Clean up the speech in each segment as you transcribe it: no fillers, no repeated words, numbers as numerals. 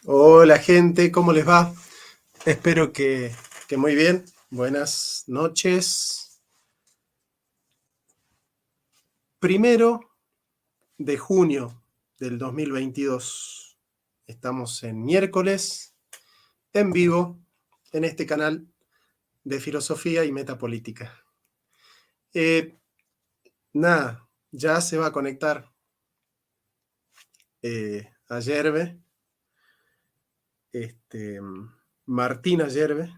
Hola gente, ¿cómo les va? Espero que muy bien. Buenas noches. 1 de junio del 2022. Estamos en miércoles, en vivo, en este canal de filosofía y metapolítica. Nada, ya se va a conectar Ayerbe, Martín Ayerbe.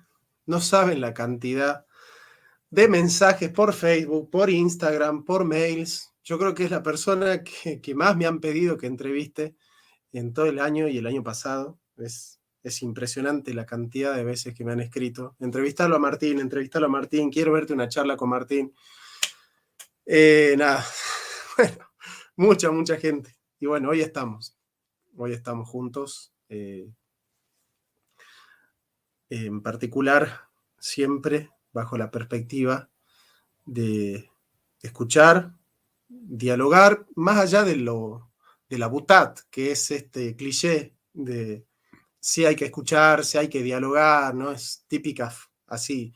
No saben la cantidad de mensajes por Facebook, por Instagram, por mails. Yo creo que es la persona que más me han pedido que entreviste en todo el año y el año pasado. Es impresionante la cantidad de veces que me han escrito. Entrevistarlo a Martín, quiero verte una charla con Martín. Nada, bueno, mucha gente. Y bueno, hoy estamos juntos. En particular, siempre bajo la perspectiva de escuchar, dialogar, más allá de la butad, que es este cliché de si hay que escuchar, si hay que dialogar, ¿no? Es típica, así,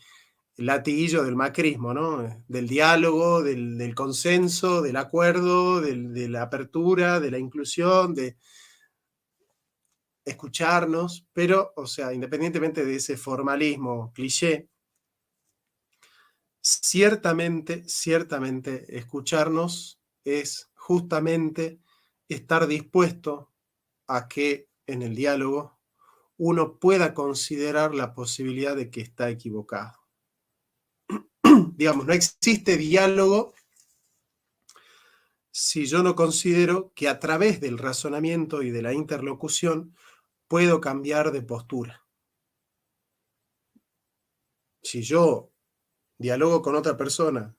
el latiguillo del macrismo, ¿no? Del diálogo, del consenso, del acuerdo, de la apertura, de la inclusión, de escucharnos, pero, o sea, independientemente de ese formalismo cliché, ciertamente escucharnos es justamente estar dispuesto a que en el diálogo uno pueda considerar la posibilidad de que está equivocado. Digamos, no existe diálogo si yo no considero que a través del razonamiento y de la interlocución puedo cambiar de postura. Si yo dialogo con otra persona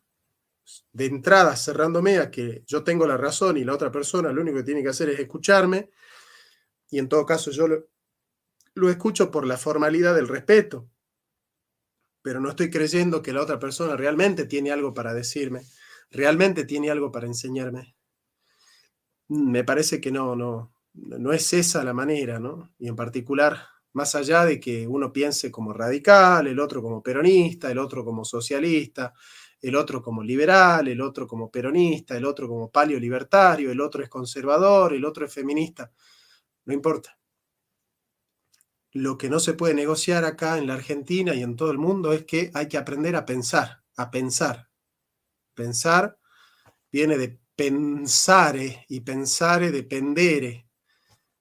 de entrada cerrándome a que yo tengo la razón y la otra persona lo único que tiene que hacer es escucharme, y en todo caso yo lo escucho por la formalidad del respeto, pero no estoy creyendo que la otra persona realmente tiene algo para decirme, realmente tiene algo para enseñarme. Me parece que no es esa la manera, ¿no? Y en particular, más allá de que uno piense como radical, el otro como peronista, el otro como socialista, el otro como liberal, el otro como peronista, el otro como paleolibertario, el otro es conservador, el otro es feminista, no importa. Lo que no se puede negociar acá en la Argentina y en todo el mundo es que hay que aprender a pensar, a pensar. Pensar viene de pensare, y pensare de pendere.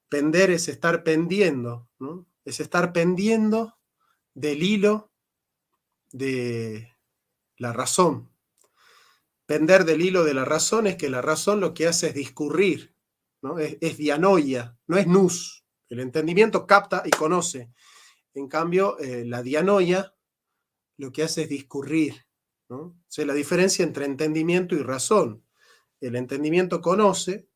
Pender es estar pendiendo, ¿no? Es estar pendiendo del hilo de la razón. Pender del hilo de la razón es que la razón lo que hace es discurrir, ¿no? Es dianoia, no es nous. El entendimiento capta y conoce. En cambio, la dianoia lo que hace es discurrir, ¿no? O sea, la diferencia entre entendimiento y razón. El entendimiento conoce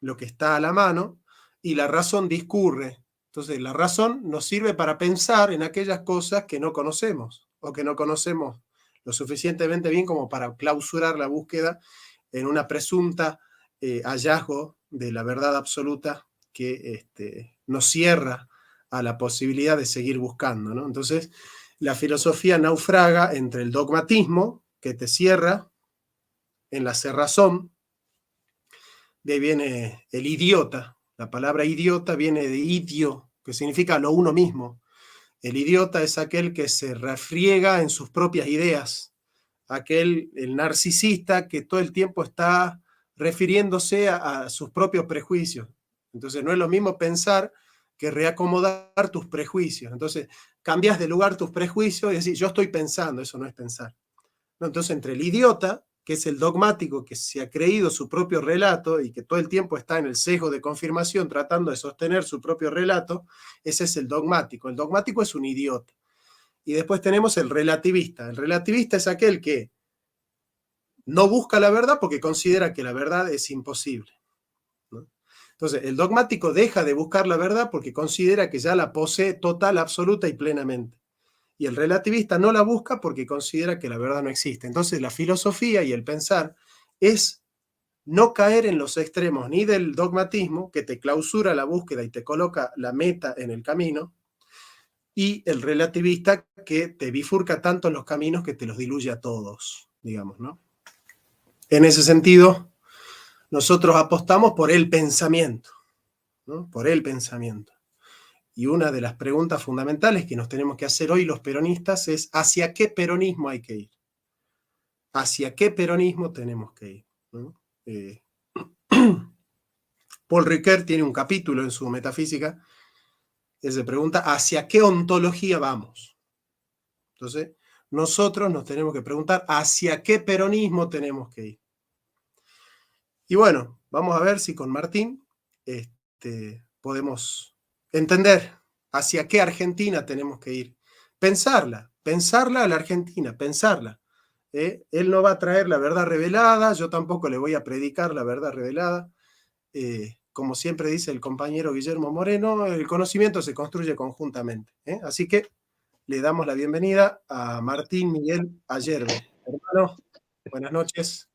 lo que está a la mano y la razón discurre. Entonces, la razón nos sirve para pensar en aquellas cosas que no conocemos o que no conocemos lo suficientemente bien como para clausurar la búsqueda en una presunta hallazgo de la verdad absoluta que nos cierra a la posibilidad de seguir buscando, ¿no? Entonces, la filosofía naufraga entre el dogmatismo, que te cierra en la cerrazón. De ahí viene el idiota. La palabra idiota viene de idio, que significa lo uno mismo. El idiota es aquel que se refriega en sus propias ideas, el narcisista que todo el tiempo está refiriéndose a sus propios prejuicios. Entonces no es lo mismo pensar que reacomodar tus prejuicios. Entonces cambias de lugar tus prejuicios y decís, yo estoy pensando, eso no es pensar. ¿No? Entonces, entre el idiota, que es el dogmático que se ha creído su propio relato y que todo el tiempo está en el sesgo de confirmación tratando de sostener su propio relato, ese es el dogmático. El dogmático es un idiota. Y después tenemos el relativista. El relativista es aquel que no busca la verdad porque considera que la verdad es imposible, ¿no? Entonces, el dogmático deja de buscar la verdad porque considera que ya la posee total, absoluta y plenamente. Y el relativista no la busca porque considera que la verdad no existe. Entonces la filosofía y el pensar es no caer en los extremos ni del dogmatismo, que te clausura la búsqueda y te coloca la meta en el camino, y el relativista, que te bifurca tanto en los caminos que te los diluye a todos, digamos, ¿no? En ese sentido, nosotros apostamos por el pensamiento, ¿no? Por el pensamiento. Y una de las preguntas fundamentales que nos tenemos que hacer hoy los peronistas es ¿hacia qué peronismo hay que ir? ¿Hacia qué peronismo tenemos que ir? ¿No? Paul Ricoeur tiene un capítulo en su Metafísica que se pregunta ¿hacia qué ontología vamos? Entonces, nosotros nos tenemos que preguntar ¿hacia qué peronismo tenemos que ir? Y bueno, vamos a ver si con Martín podemos entender hacia qué Argentina tenemos que ir. Pensarla a la Argentina, pensarla. Él no va a traer la verdad revelada, yo tampoco le voy a predicar la verdad revelada. Como siempre dice el compañero Guillermo Moreno, el conocimiento se construye conjuntamente. Así que le damos la bienvenida a Martín Miguel Ayerbe. Hermano, buenas noches.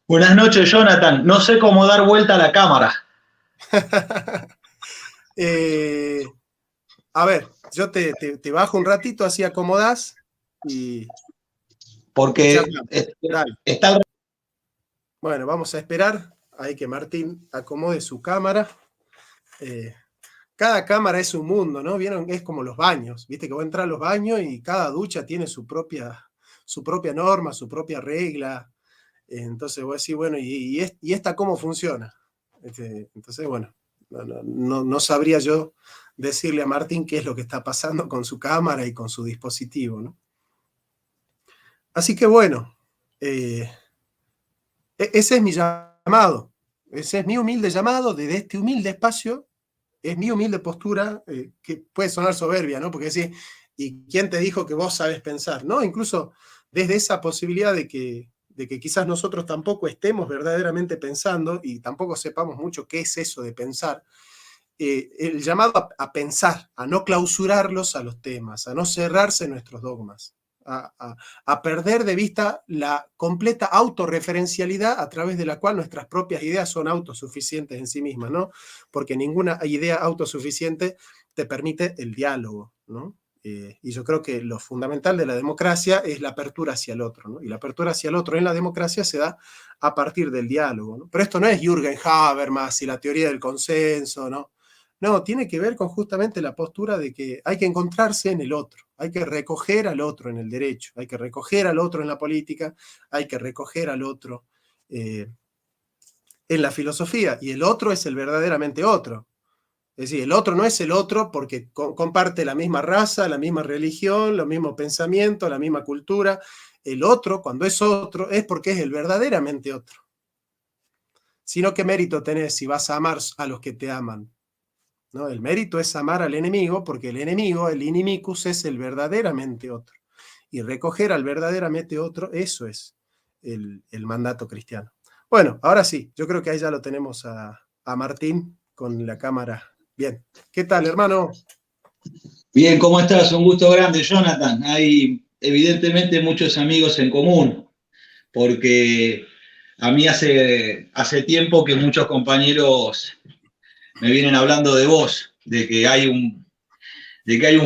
Buenas noches, Jonathan. No sé cómo dar vuelta a la cámara. A ver, yo te bajo un ratito, así acomodás y... Porque está... Bueno, vamos a esperar. Hay que Martín acomode su cámara. Cada cámara es un mundo, ¿no? ¿Vieron? Es como los baños. Viste que vos entras a los baños y cada ducha tiene su propia norma, su propia regla. Entonces vos decís, bueno, ¿y esta cómo funciona? Entonces, bueno, no sabría yo decirle a Martín qué es lo que está pasando con su cámara y con su dispositivo, ¿no? Así que bueno, ese es mi llamado, ese es mi humilde llamado desde este humilde espacio, es mi humilde postura, que puede sonar soberbia, ¿no? Porque decís, ¿y quién te dijo que vos sabes pensar? ¿No? Incluso desde esa posibilidad de que quizás nosotros tampoco estemos verdaderamente pensando y tampoco sepamos mucho qué es eso de pensar, el llamado a pensar, a no clausurarlos a los temas, a no cerrarse en nuestros dogmas, a perder de vista la completa autorreferencialidad a través de la cual nuestras propias ideas son autosuficientes en sí mismas, ¿no? Porque ninguna idea autosuficiente te permite el diálogo, ¿no? Y yo creo que lo fundamental de la democracia es la apertura hacia el otro, ¿no? Y la apertura hacia el otro en la democracia se da a partir del diálogo, ¿no? Pero esto no es Jürgen Habermas y la teoría del consenso, ¿no? No, tiene que ver con justamente la postura de que hay que encontrarse en el otro, hay que recoger al otro en el derecho, hay que recoger al otro en la política, hay que recoger al otro en la filosofía, y el otro es el verdaderamente otro. Es decir, el otro no es el otro porque comparte la misma raza, la misma religión, los mismos pensamientos, la misma cultura. El otro, cuando es otro, es porque es el verdaderamente otro. Sino, ¿qué mérito tenés si vas a amar a los que te aman? ¿No? El mérito es amar al enemigo, porque el enemigo, el inimicus, es el verdaderamente otro. Y recoger al verdaderamente otro, eso es el mandato cristiano. Bueno, ahora sí, yo creo que ahí ya lo tenemos a Martín con la cámara. Bien, ¿qué tal, hermano? Bien, ¿cómo estás? Un gusto grande, Jonathan. Hay evidentemente muchos amigos en común, porque a mí hace tiempo que muchos compañeros me vienen hablando de vos, de que hay un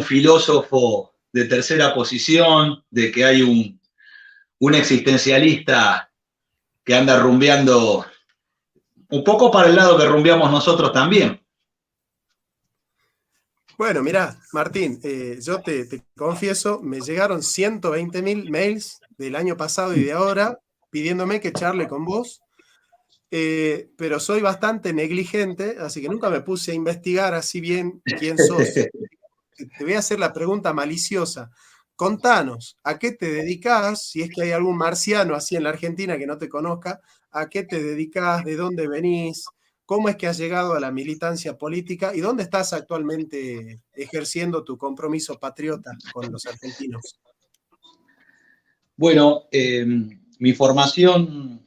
filósofo de tercera posición, de que hay un existencialista que anda rumbeando un poco para el lado que rumbeamos nosotros también. Bueno, mirá, Martín, yo te confieso, me llegaron 120.000 mails del año pasado y de ahora pidiéndome que charle con vos, pero soy bastante negligente, así que nunca me puse a investigar así bien quién sos. Te voy a hacer la pregunta maliciosa. Contanos, ¿a qué te dedicas? Si es que hay algún marciano así en la Argentina que no te conozca, ¿a qué te dedicas? ¿De dónde venís? ¿Cómo es que has llegado a la militancia política? ¿Y dónde estás actualmente ejerciendo tu compromiso patriota con los argentinos? Bueno, mi formación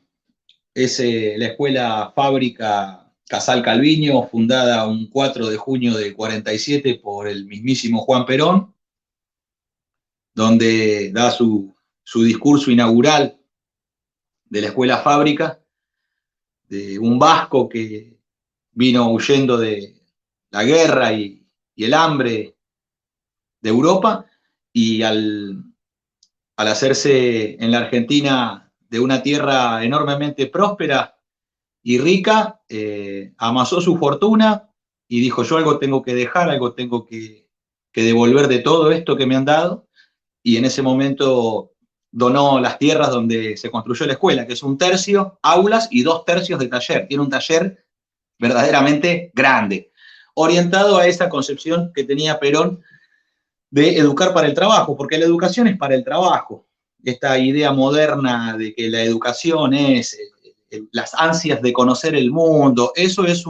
es la Escuela Fábrica Casal Calviño, fundada un 4 de junio del 47 por el mismísimo Juan Perón, donde da su discurso inaugural de la Escuela Fábrica, de un vasco que vino huyendo de la guerra y el hambre de Europa, y al hacerse en la Argentina de una tierra enormemente próspera y rica, amasó su fortuna y dijo: yo algo tengo que dejar, algo tengo que devolver de todo esto que me han dado, y en ese momento donó las tierras donde se construyó la escuela, que es 1/3 aulas y 2/3 de taller. Tiene un taller verdaderamente grande, orientado a esa concepción que tenía Perón de educar para el trabajo, porque la educación es para el trabajo. Esta idea moderna de que la educación es las ansias de conocer el mundo, eso es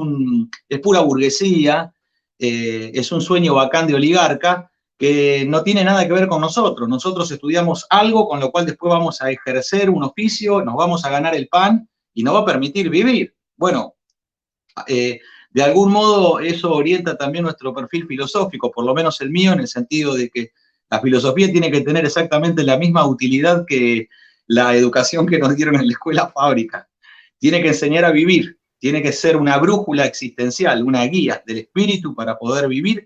pura burguesía, es un sueño bacán de oligarca que no tiene nada que ver con nosotros. Nosotros estudiamos algo con lo cual después vamos a ejercer un oficio, nos vamos a ganar el pan y nos va a permitir vivir. Bueno, de algún modo eso orienta también nuestro perfil filosófico, por lo menos el mío, en el sentido de que la filosofía tiene que tener exactamente la misma utilidad que la educación que nos dieron en la escuela fábrica. Tiene que enseñar a vivir, tiene que ser una brújula existencial, una guía del espíritu para poder vivir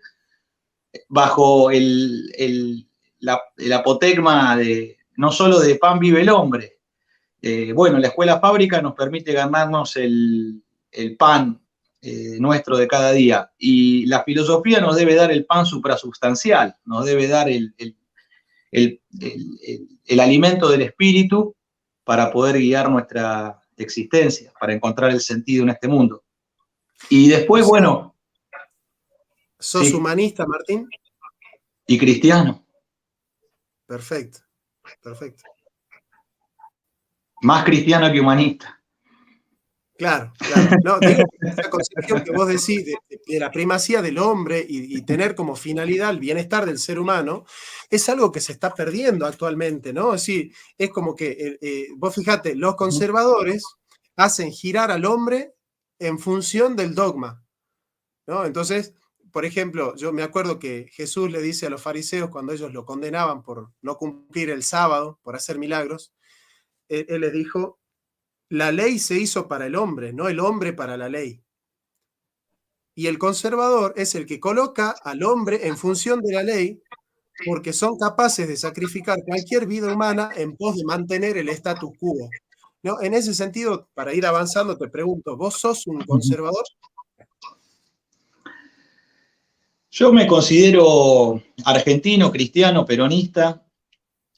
bajo el apotegma de no solo de pan vive el hombre. Bueno, la escuela fábrica nos permite ganarnos el pan nuestro de cada día, y la filosofía nos debe dar el pan suprasubstancial, nos debe dar el alimento del espíritu para poder guiar nuestra existencia, para encontrar el sentido en este mundo. Y después, bueno... ¿Sos sí, humanista, Martín? y cristiano. Perfecto, perfecto. Más cristiano que humanista. Claro, claro. No, digo, esa concepción que vos decís de la primacía del hombre y tener como finalidad el bienestar del ser humano, es algo que se está perdiendo actualmente, ¿no? Es decir, es como que, vos fijate, los conservadores hacen girar al hombre en función del dogma, ¿no? Entonces, por ejemplo, yo me acuerdo que Jesús le dice a los fariseos cuando ellos lo condenaban por no cumplir el sábado, por hacer milagros, él les dijo: la ley se hizo para el hombre, no el hombre para la ley. Y el conservador es el que coloca al hombre en función de la ley porque son capaces de sacrificar cualquier vida humana en pos de mantener el status quo, ¿no? En ese sentido, para ir avanzando, te pregunto, ¿vos sos un conservador? Yo me considero argentino, cristiano, peronista.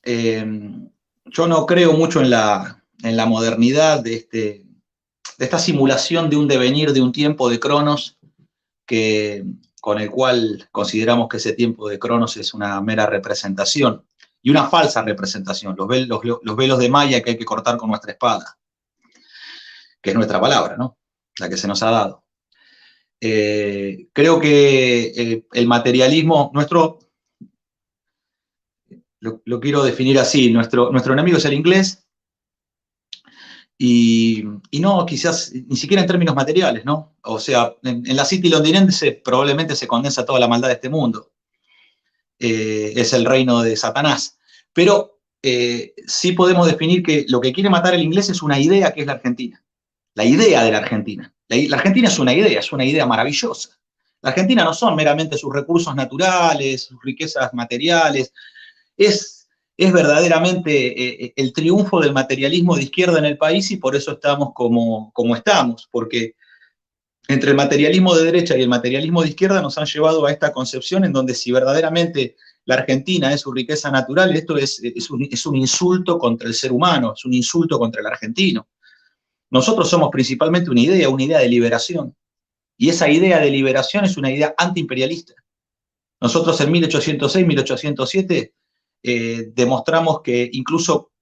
Yo no creo mucho en la modernidad de esta simulación de un devenir, de un tiempo de Cronos, con el cual consideramos que ese tiempo de Cronos es una mera representación y una falsa representación, los velos de Maya que hay que cortar con nuestra espada, que es nuestra palabra, ¿no? La que se nos ha dado. Creo que el materialismo, lo quiero definir así, nuestro enemigo es el inglés, y no, quizás ni siquiera en términos materiales, ¿no? O sea, en la City londinense probablemente se condensa toda la maldad de este mundo. Es el reino de Satanás. Pero sí podemos definir que lo que quiere matar el inglés es una idea, que es la Argentina. La idea de la Argentina. La Argentina es una idea maravillosa. La Argentina no son meramente sus recursos naturales, sus riquezas materiales, es verdaderamente el triunfo del materialismo de izquierda en el país, y por eso estamos como estamos, porque entre el materialismo de derecha y el materialismo de izquierda nos han llevado a esta concepción en donde si verdaderamente la Argentina es su riqueza natural, esto es un insulto contra el ser humano, es un insulto contra el argentino. Nosotros somos principalmente una idea de liberación, y esa idea de liberación es una idea antiimperialista. Nosotros en 1806, 1807 demostramos que incluso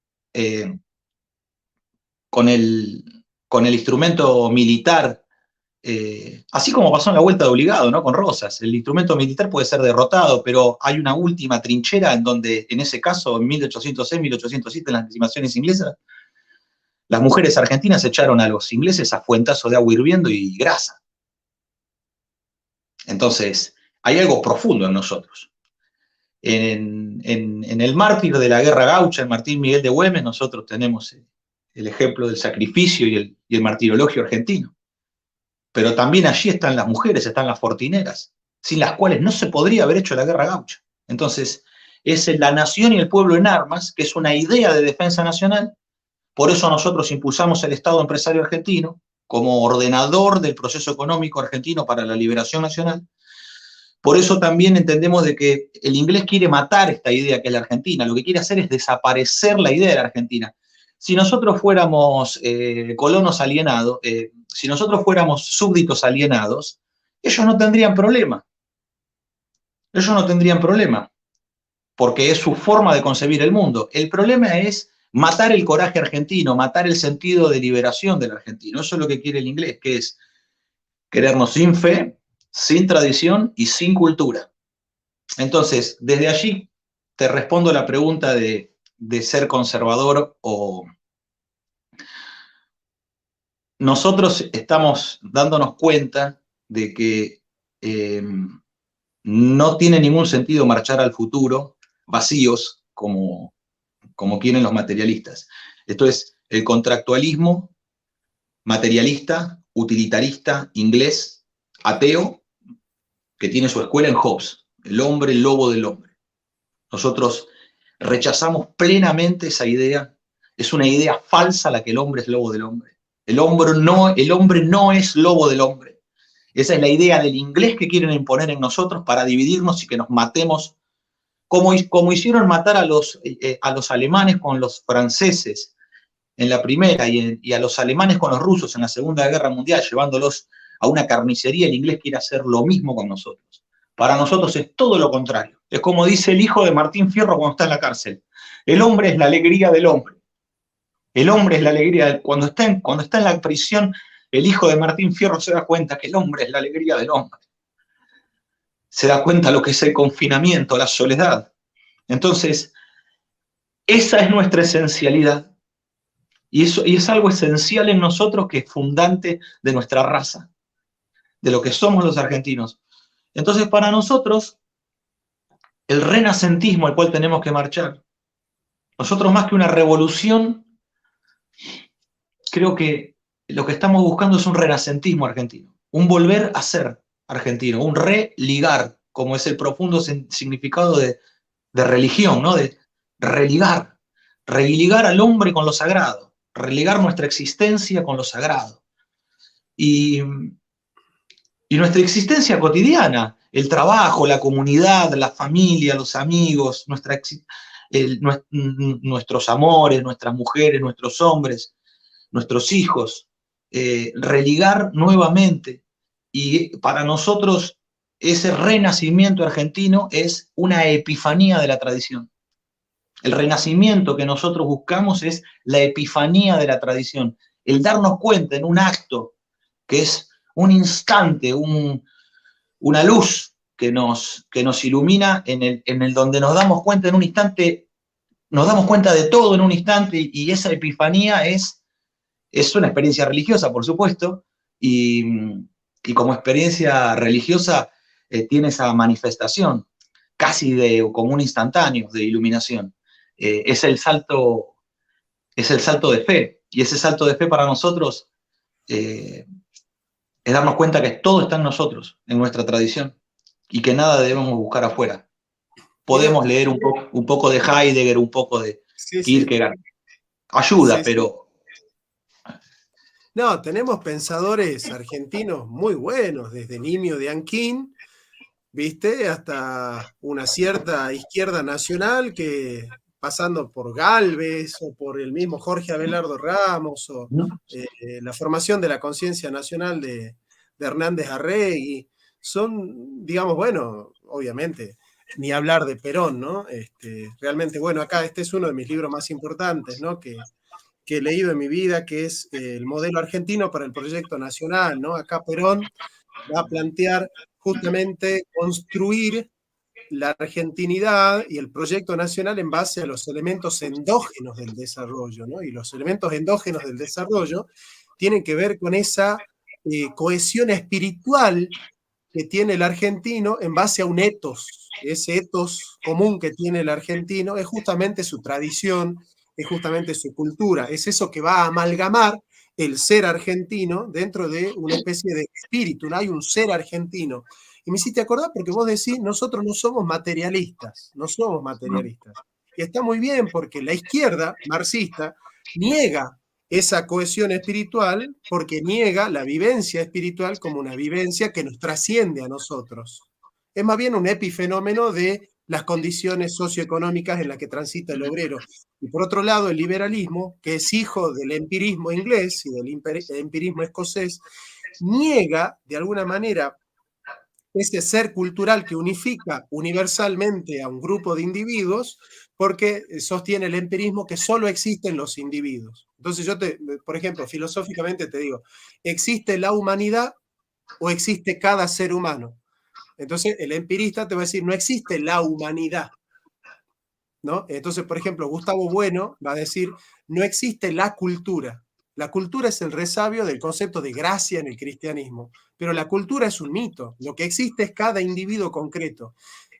con el instrumento militar, así como pasó en la vuelta de obligado, ¿no? Con Rosas, el instrumento militar puede ser derrotado, pero hay una última trinchera en donde, en ese caso, en 1806, 1807, en las estimaciones inglesas, las mujeres argentinas echaron a los ingleses a fuentazo de agua hirviendo y grasa. Entonces, hay algo profundo en nosotros. En el mártir de la guerra gaucha, en Martín Miguel de Güemes, nosotros tenemos el ejemplo del sacrificio y el martirologio argentino. Pero también allí están las mujeres, están las fortineras, sin las cuales no se podría haber hecho la guerra gaucha. Entonces, es la nación y el pueblo en armas, que es una idea de defensa nacional. Por eso nosotros impulsamos el Estado empresario argentino como ordenador del proceso económico argentino para la liberación nacional. Por eso también entendemos de que el inglés quiere matar esta idea que es la Argentina, lo que quiere hacer es desaparecer la idea de la Argentina. Si nosotros fuéramos colonos alienados, si nosotros fuéramos súbditos alienados, ellos no tendrían problema. Ellos no tendrían problema, porque es su forma de concebir el mundo. El problema es matar el coraje argentino, matar el sentido de liberación del argentino. Eso es lo que quiere el inglés, que es querernos sin fe, sin tradición y sin cultura. Entonces, desde allí te respondo la pregunta de ser conservador o... Nosotros estamos dándonos cuenta de que no tiene ningún sentido marchar al futuro vacíos como quieren los materialistas. Esto es el contractualismo materialista, utilitarista, inglés, ateo, que tiene su escuela en Hobbes, el hombre, el lobo del hombre. Nosotros rechazamos plenamente esa idea. Es una idea falsa la que el hombre es lobo del hombre. El hombre no es lobo del hombre. Esa es la idea del inglés que quieren imponer en nosotros para dividirnos y que nos matemos, como hicieron matar a los alemanes con los franceses en la primera y a los alemanes con los rusos en la Segunda Guerra Mundial, llevándolos a una carnicería. El inglés quiere hacer lo mismo con nosotros. Para nosotros es todo lo contrario. Es como dice el hijo de Martín Fierro cuando está en la cárcel. El hombre es la alegría del hombre. El hombre es la alegría. Cuando está en la prisión, el hijo de Martín Fierro se da cuenta que el hombre es la alegría del hombre. Se da cuenta lo que es el confinamiento, la soledad. Entonces, esa es nuestra esencialidad. Y es algo esencial en nosotros que es fundante de nuestra raza, de lo que somos los argentinos. Entonces, para nosotros, el renacentismo al cual tenemos que marchar, nosotros más que una revolución, creo que lo que estamos buscando es un renacentismo argentino, un volver a ser argentino, un religar, como es el profundo significado de religión, ¿no? De religar al hombre con lo sagrado, religar nuestra existencia con lo sagrado. Y nuestra existencia cotidiana, el trabajo, la comunidad, la familia, los amigos, nuestros amores, nuestras mujeres, nuestros hombres, nuestros hijos, religar nuevamente. Y para nosotros ese renacimiento argentino es una epifanía de la tradición. El renacimiento que nosotros buscamos es la epifanía de la tradición, el darnos cuenta en un acto que es un instante, una luz que nos ilumina en el donde nos damos cuenta en un instante, nos damos cuenta de todo en un instante, y esa epifanía es una experiencia religiosa, por supuesto, y como experiencia religiosa tiene esa manifestación casi como un instantáneo de iluminación. Es el salto de fe, y ese salto de fe para nosotros es darnos cuenta que todo está en nosotros, en nuestra tradición, y que nada debemos buscar afuera. Podemos leer un poco de Heidegger, un poco de Kierkegaard. Ayuda, pero... No, tenemos pensadores argentinos muy buenos, desde Nimio de Anquín, ¿viste? Hasta una cierta izquierda nacional que... pasando por Gálvez o por el mismo Jorge Abelardo Ramos o la formación de la conciencia nacional de Hernández Arregui, son, digamos, bueno, obviamente, ni hablar de Perón, ¿no? Realmente, bueno, acá este es uno de mis libros más importantes, ¿no? Que he leído en mi vida, que es el modelo argentino para el proyecto nacional, ¿no? Acá Perón va a plantear justamente construir la argentinidad y el proyecto nacional en base a los elementos endógenos del desarrollo, ¿no? Y los elementos endógenos del desarrollo tienen que ver con esa cohesión espiritual que tiene el argentino en base a un etos. Ese etos común que tiene el argentino es justamente su tradición, es justamente su cultura, es eso que va a amalgamar el ser argentino dentro de una especie de espíritu, ¿no? Hay un ser argentino. Y me hiciste acordar porque vos decís, nosotros no somos materialistas, no somos materialistas. Y está muy bien porque la izquierda marxista niega esa cohesión espiritual porque niega la vivencia espiritual como una vivencia que nos trasciende a nosotros. Es más bien un epifenómeno de las condiciones socioeconómicas en las que transita el obrero. Y por otro lado, el liberalismo, que es hijo del empirismo inglés y del empirismo escocés, niega de alguna manera ese ser cultural que unifica universalmente a un grupo de individuos porque sostiene el empirismo que solo existen los individuos. Entonces yo, por ejemplo, filosóficamente te digo, ¿existe la humanidad o existe cada ser humano? Entonces el empirista te va a decir, no existe la humanidad, ¿no? Entonces, por ejemplo, Gustavo Bueno va a decir, no existe la cultura. La cultura es el resabio del concepto de gracia en el cristianismo, pero la cultura es un mito. Lo que existe es cada individuo concreto.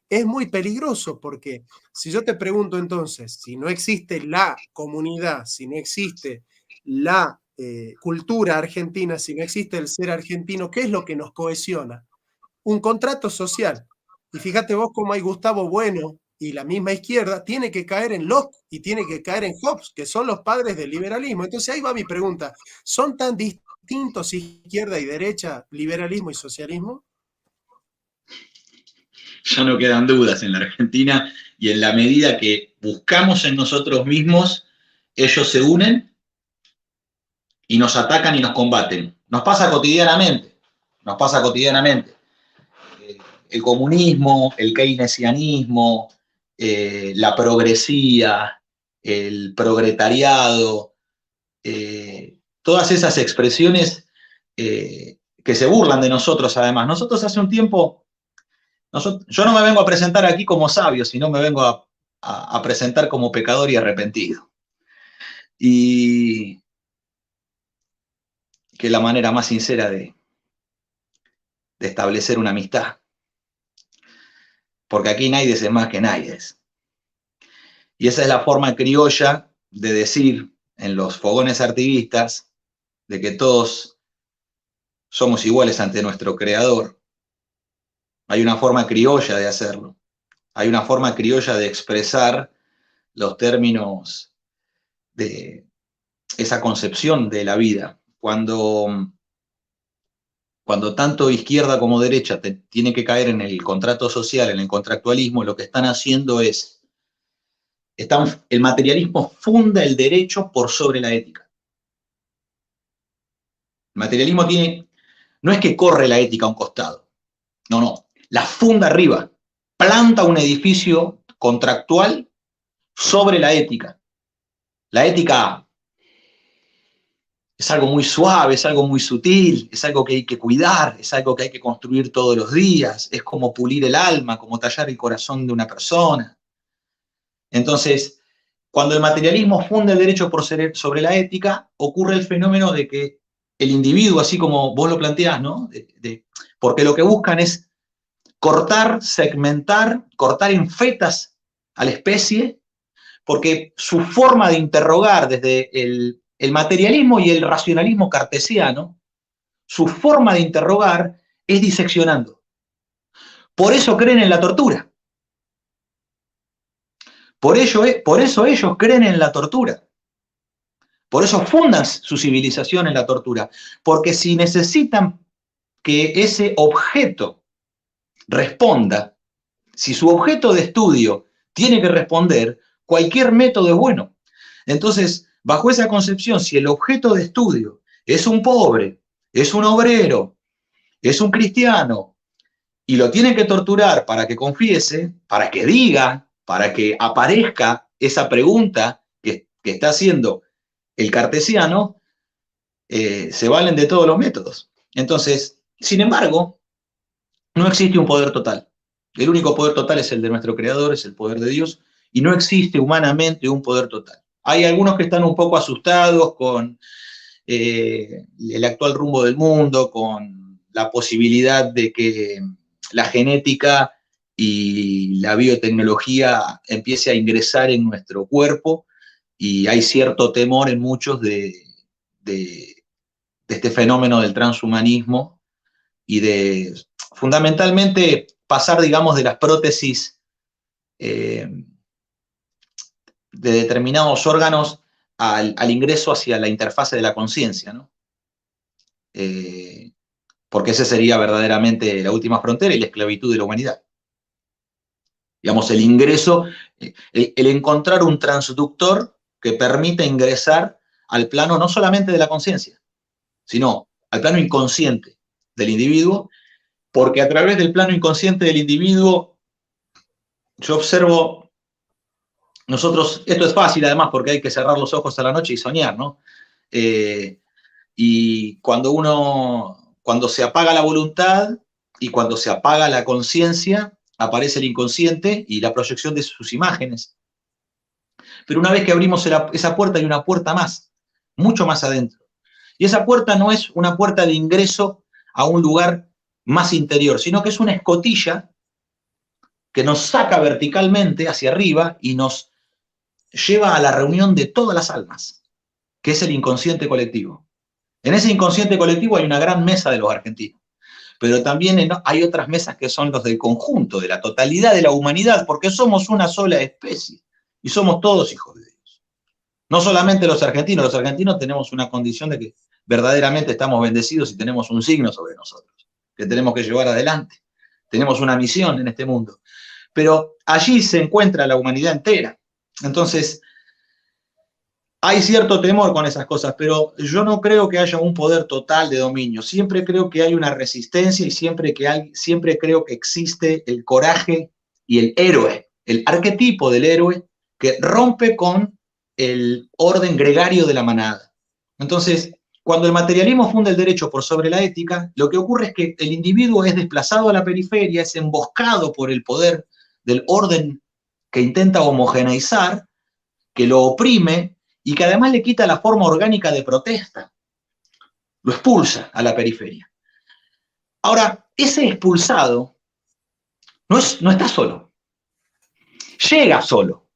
Es muy peligroso porque si yo te pregunto entonces, si no existe la comunidad, si no existe la cultura argentina, si no existe el ser argentino, ¿qué es lo que nos cohesiona? Un contrato social. Y fíjate vos cómo hay Gustavo Bueno y la misma izquierda tiene que caer en Locke y tiene que caer en Hobbes, que son los padres del liberalismo. Entonces ahí va mi pregunta. ¿Son tan distintos izquierda y derecha, liberalismo y socialismo? Ya no quedan dudas en la Argentina, y en la medida que buscamos en nosotros mismos, ellos se unen y nos atacan y nos combaten. Nos pasa cotidianamente, nos pasa cotidianamente. El comunismo, el keynesianismo, la progresía, el progretariado, todas esas expresiones que se burlan de nosotros además. Nosotros hace un tiempo, yo no me vengo a presentar aquí como sabio, sino me vengo a presentar como pecador y arrepentido. Y que es la manera más sincera de establecer una amistad. Porque aquí nadie es más que nadie. Y esa es la forma criolla de decir en los fogones artivistas de que todos somos iguales ante nuestro creador. Hay una forma criolla de hacerlo. Hay una forma criolla de expresar los términos de esa concepción de la vida. Cuando tanto izquierda como derecha tiene que caer en el contrato social, en el contractualismo, lo que están haciendo es, el materialismo funda el derecho por sobre la ética. El materialismo no es que corre la ética a un costado, no, la funda arriba, planta un edificio contractual sobre la ética. La ética es algo muy suave, es algo muy sutil, es algo que hay que cuidar, es algo que hay que construir todos los días, es como pulir el alma, como tallar el corazón de una persona. Entonces, cuando el materialismo funda el derecho sobre la ética, ocurre el fenómeno de que el individuo, así como vos lo planteás, ¿no? Porque lo que buscan es cortar, segmentar, cortar en fetas a la especie, porque su forma de interrogar desde el materialismo y el racionalismo cartesiano, su forma de interrogar es diseccionando. Por eso creen en la tortura. Por eso ellos creen en la tortura. Por eso fundan su civilización en la tortura. Porque si necesitan que ese objeto responda, si su objeto de estudio tiene que responder, cualquier método es bueno. Entonces, bajo esa concepción, si el objeto de estudio es un pobre, es un obrero, es un cristiano, y lo tienen que torturar para que confiese, para que diga, para que aparezca esa pregunta que está haciendo el cartesiano, se valen de todos los métodos. Entonces, sin embargo, no existe un poder total. El único poder total es el de nuestro Creador, es el poder de Dios, y no existe humanamente un poder total. Hay algunos que están un poco asustados con el actual rumbo del mundo, con la posibilidad de que la genética y la biotecnología empiece a ingresar en nuestro cuerpo y hay cierto temor en muchos de este fenómeno del transhumanismo y de fundamentalmente pasar, digamos, de las prótesis de determinados órganos al ingreso hacia la interfase de la conciencia, ¿no? Porque ese sería verdaderamente la última frontera y la esclavitud de la humanidad. Digamos, el ingreso, el encontrar un transductor que permita ingresar al plano no solamente de la conciencia, sino al plano inconsciente del individuo, porque a través del plano inconsciente del individuo yo observo, nosotros, esto es fácil además porque hay que cerrar los ojos a la noche y soñar, ¿no? Y cuando se apaga la voluntad y cuando se apaga la conciencia, aparece el inconsciente y la proyección de sus imágenes. Pero una vez que abrimos esa puerta, hay una puerta más, mucho más adentro. Y esa puerta no es una puerta de ingreso a un lugar más interior, sino que es una escotilla que nos saca verticalmente hacia arriba y nos lleva a la reunión de todas las almas, que es el inconsciente colectivo. En ese inconsciente colectivo hay una gran mesa de los argentinos, pero también hay otras mesas que son los del conjunto, de la totalidad de la humanidad, porque somos una sola especie y somos todos hijos de Dios. No solamente los argentinos tenemos una condición de que verdaderamente estamos bendecidos y tenemos un signo sobre nosotros, que tenemos que llevar adelante. Tenemos una misión en este mundo. Pero allí se encuentra la humanidad entera. Entonces, hay cierto temor con esas cosas, pero yo no creo que haya un poder total de dominio. Siempre creo que hay una resistencia y siempre creo que existe el coraje y el héroe, el arquetipo del héroe que rompe con el orden gregario de la manada. Entonces, cuando el materialismo funda el derecho por sobre la ética, lo que ocurre es que el individuo es desplazado a la periferia, es emboscado por el poder del orden que intenta homogeneizar, que lo oprime y que además le quita la forma orgánica de protesta. Lo expulsa a la periferia. Ahora, ese expulsado no está solo. Llega solo.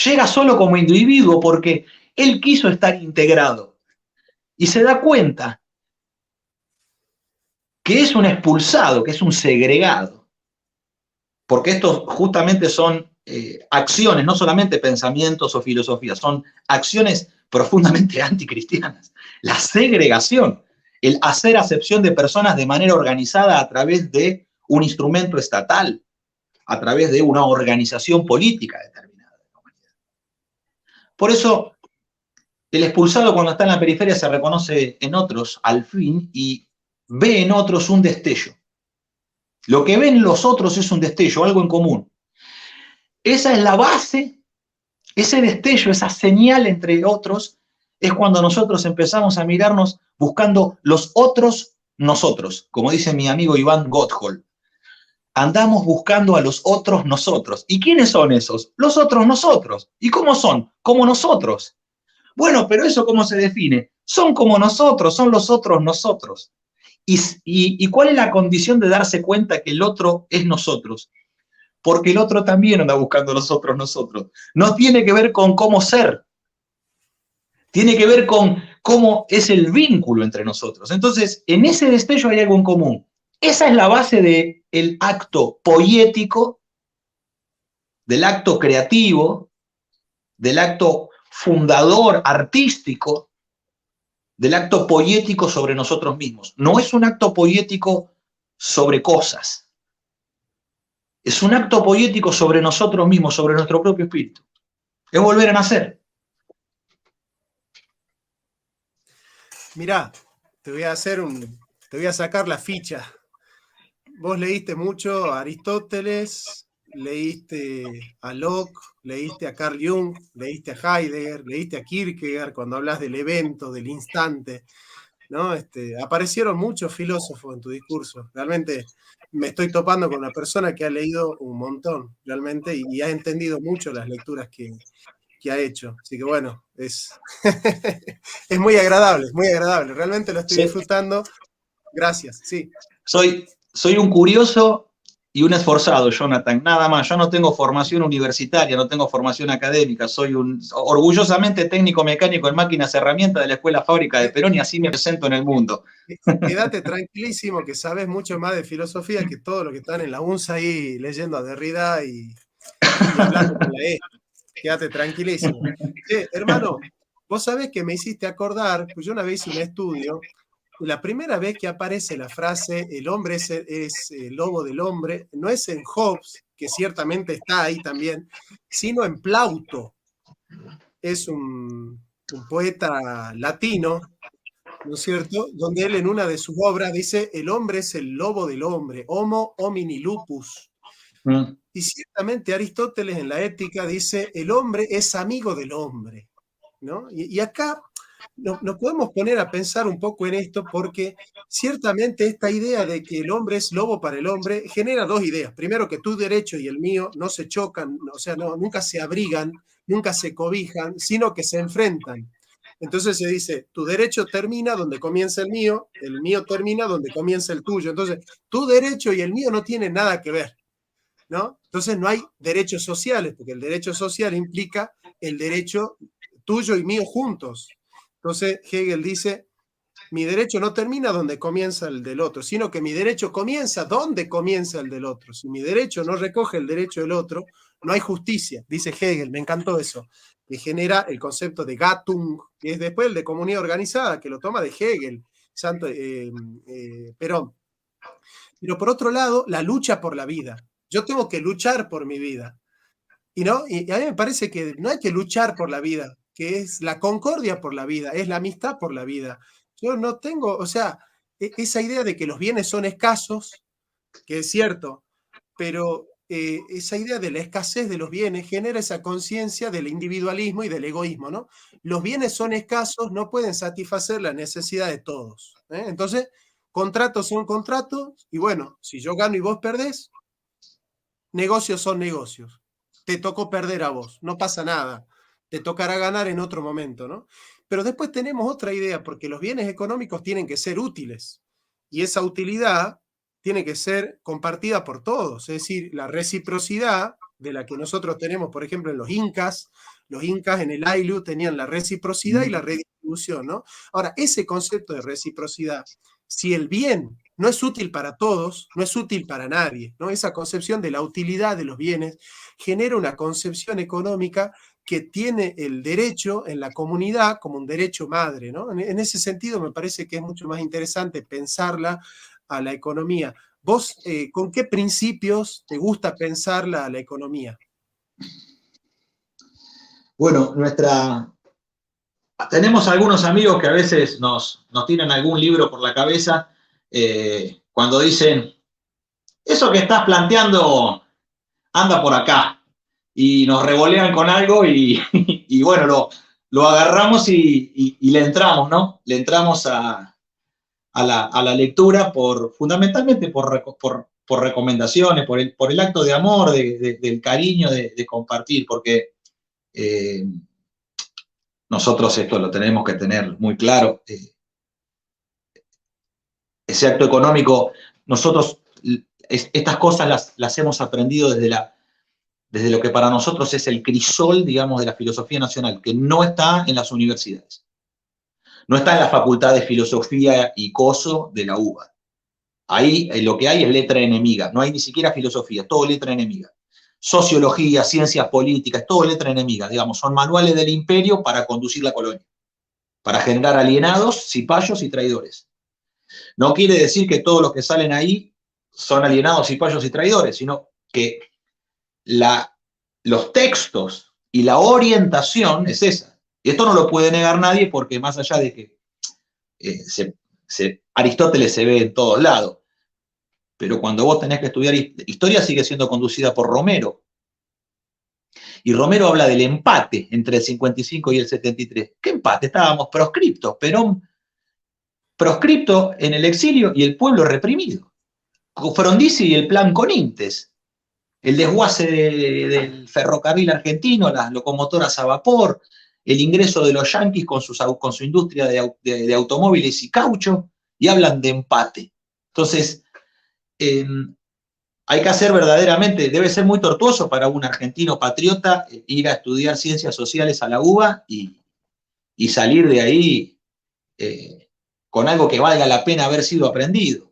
Llega solo como individuo porque él quiso estar integrado y se da cuenta que es un expulsado, que es un segregado. Porque estos justamente son acciones, no solamente pensamientos o filosofías, son acciones profundamente anticristianas. La segregación, el hacer acepción de personas de manera organizada a través de un instrumento estatal, a través de una organización política determinada. Por eso, el expulsado cuando está en la periferia se reconoce en otros al fin y ve en otros un destello. Lo que ven los otros es un destello, algo en común. Esa es la base, ese destello, esa señal entre otros, es cuando nosotros empezamos a mirarnos buscando los otros nosotros, como dice mi amigo Iván Gotthold. Andamos buscando a los otros nosotros. ¿Y quiénes son esos? Los otros nosotros. ¿Y cómo son? Como nosotros. Bueno, pero ¿eso cómo se define? Son como nosotros, son los otros nosotros. ¿Y cuál es la condición de darse cuenta que el otro es nosotros? Porque el otro también anda buscando a los otros nosotros. No tiene que ver con cómo ser, tiene que ver con cómo es el vínculo entre nosotros. Entonces, en ese destello hay algo en común. Esa es la base del acto poético, del acto creativo, del acto fundador artístico, del acto poético sobre nosotros mismos. No es un acto poético sobre cosas. Es un acto poético sobre nosotros mismos, sobre nuestro propio espíritu. Es volver a nacer. Mirá, te voy a sacar la ficha. Vos leíste mucho a Aristóteles, leíste a Locke, leíste a Carl Jung, leíste a Heidegger, leíste a Kierkegaard cuando hablas del evento, del instante, ¿no? Aparecieron muchos filósofos en tu discurso. Realmente me estoy topando con una persona que ha leído un montón, realmente, y ha entendido mucho las lecturas que ha hecho. Así que bueno, es muy agradable, muy agradable. Realmente lo estoy disfrutando. Gracias, sí. Soy un curioso y un esforzado, Jonathan, nada más. Yo no tengo formación universitaria, no tengo formación académica, soy un orgullosamente técnico mecánico en máquinas herramientas de la Escuela Fábrica de Perón y así me presento en el mundo. Quédate tranquilísimo que sabes mucho más de filosofía que todos los que están en la UNSA ahí leyendo a Derrida y hablando con la E. Quédate tranquilísimo. Hermano, vos sabés que me hiciste acordar, pues yo una vez hice un estudio, y la primera vez que aparece la frase el hombre es el lobo del hombre, no es en Hobbes, que ciertamente está ahí también, sino en Plauto. Es un poeta latino, ¿no es cierto? Donde él en una de sus obras dice, el hombre es el lobo del hombre, homo homini lupus. Y ciertamente Aristóteles en la Ética dice, el hombre es amigo del hombre, ¿no? Y acá nos podemos poner a pensar un poco en esto porque ciertamente esta idea de que el hombre es lobo para el hombre genera dos ideas. Primero, que tu derecho y el mío no se chocan, o sea, nunca se abrigan, nunca se cobijan, sino que se enfrentan. Entonces se dice, tu derecho termina donde comienza el mío termina donde comienza el tuyo. Entonces, tu derecho y el mío no tienen nada que ver, ¿no? Entonces no hay derechos sociales, porque el derecho social implica el derecho tuyo y mío juntos. Entonces Hegel dice, mi derecho no termina donde comienza el del otro, sino que mi derecho comienza donde comienza el del otro. Si mi derecho no recoge el derecho del otro, no hay justicia, dice Hegel, me encantó eso, que genera el concepto de Gattung, que es después el de comunidad organizada, que lo toma de Hegel, Perón. Pero por otro lado, la lucha por la vida. Yo tengo que luchar por mi vida. Y a mí me parece que no hay que luchar por la vida, que es la concordia por la vida, es la amistad por la vida. Yo no tengo, o sea, esa idea de que los bienes son escasos, que es cierto, pero esa idea de la escasez de los bienes genera esa conciencia del individualismo y del egoísmo, ¿no? Los bienes son escasos, no pueden satisfacer la necesidad de todos, ¿eh? Entonces, contratos son contratos, y bueno, si yo gano y vos perdés, negocios son negocios. Te tocó perder a vos, no pasa nada. Te tocará ganar en otro momento, ¿no? Pero después tenemos otra idea, porque los bienes económicos tienen que ser útiles. Y esa utilidad tiene que ser compartida por todos. Es decir, la reciprocidad de la que nosotros tenemos, por ejemplo, en los incas en el Ayllu tenían la reciprocidad y la redistribución, ¿no? Ahora, ese concepto de reciprocidad, si el bien no es útil para todos, no es útil para nadie, ¿no? Esa concepción de la utilidad de los bienes genera una concepción económica que tiene el derecho en la comunidad como un derecho madre, ¿no? En ese sentido me parece que es mucho más interesante pensarla a la economía. ¿Vos con qué principios te gusta pensarla a la economía? Bueno, tenemos algunos amigos que a veces nos tiran algún libro por la cabeza cuando dicen, eso que estás planteando anda por acá, y nos revolean con algo y bueno, lo agarramos y le entramos, ¿no? Le entramos a la lectura fundamentalmente por recomendaciones, por el acto de amor, del cariño, de compartir, porque nosotros esto lo tenemos que tener muy claro. Ese acto económico, nosotros estas cosas las hemos aprendido desde lo que para nosotros es el crisol, digamos, de la filosofía nacional, que no está en las universidades. No está en la Facultad de Filosofía y Coso de la UBA. Ahí lo que hay es letra enemiga, no hay ni siquiera filosofía, todo letra enemiga. Sociología, ciencias políticas, todo letra enemiga, digamos, son manuales del imperio para conducir la colonia, para generar alienados, cipayos y traidores. No quiere decir que todos los que salen ahí son alienados, cipayos y traidores, sino que los textos y la orientación es esa. Y esto no lo puede negar nadie porque más allá de que Aristóteles se ve en todos lados, pero cuando vos tenés que estudiar historia sigue siendo conducida por Romero. Y Romero habla del empate entre el 55 y el 73. ¿Qué empate? Estábamos proscriptos, Perón proscripto en el exilio y el pueblo reprimido. Frondizi y el plan Conintes, el desguace del ferrocarril argentino, las locomotoras a vapor, el ingreso de los yanquis con su industria de automóviles y caucho, y hablan de empate. Entonces, hay que hacer verdaderamente, debe ser muy tortuoso para un argentino patriota ir a estudiar ciencias sociales a la UBA y salir de ahí con algo que valga la pena haber sido aprendido.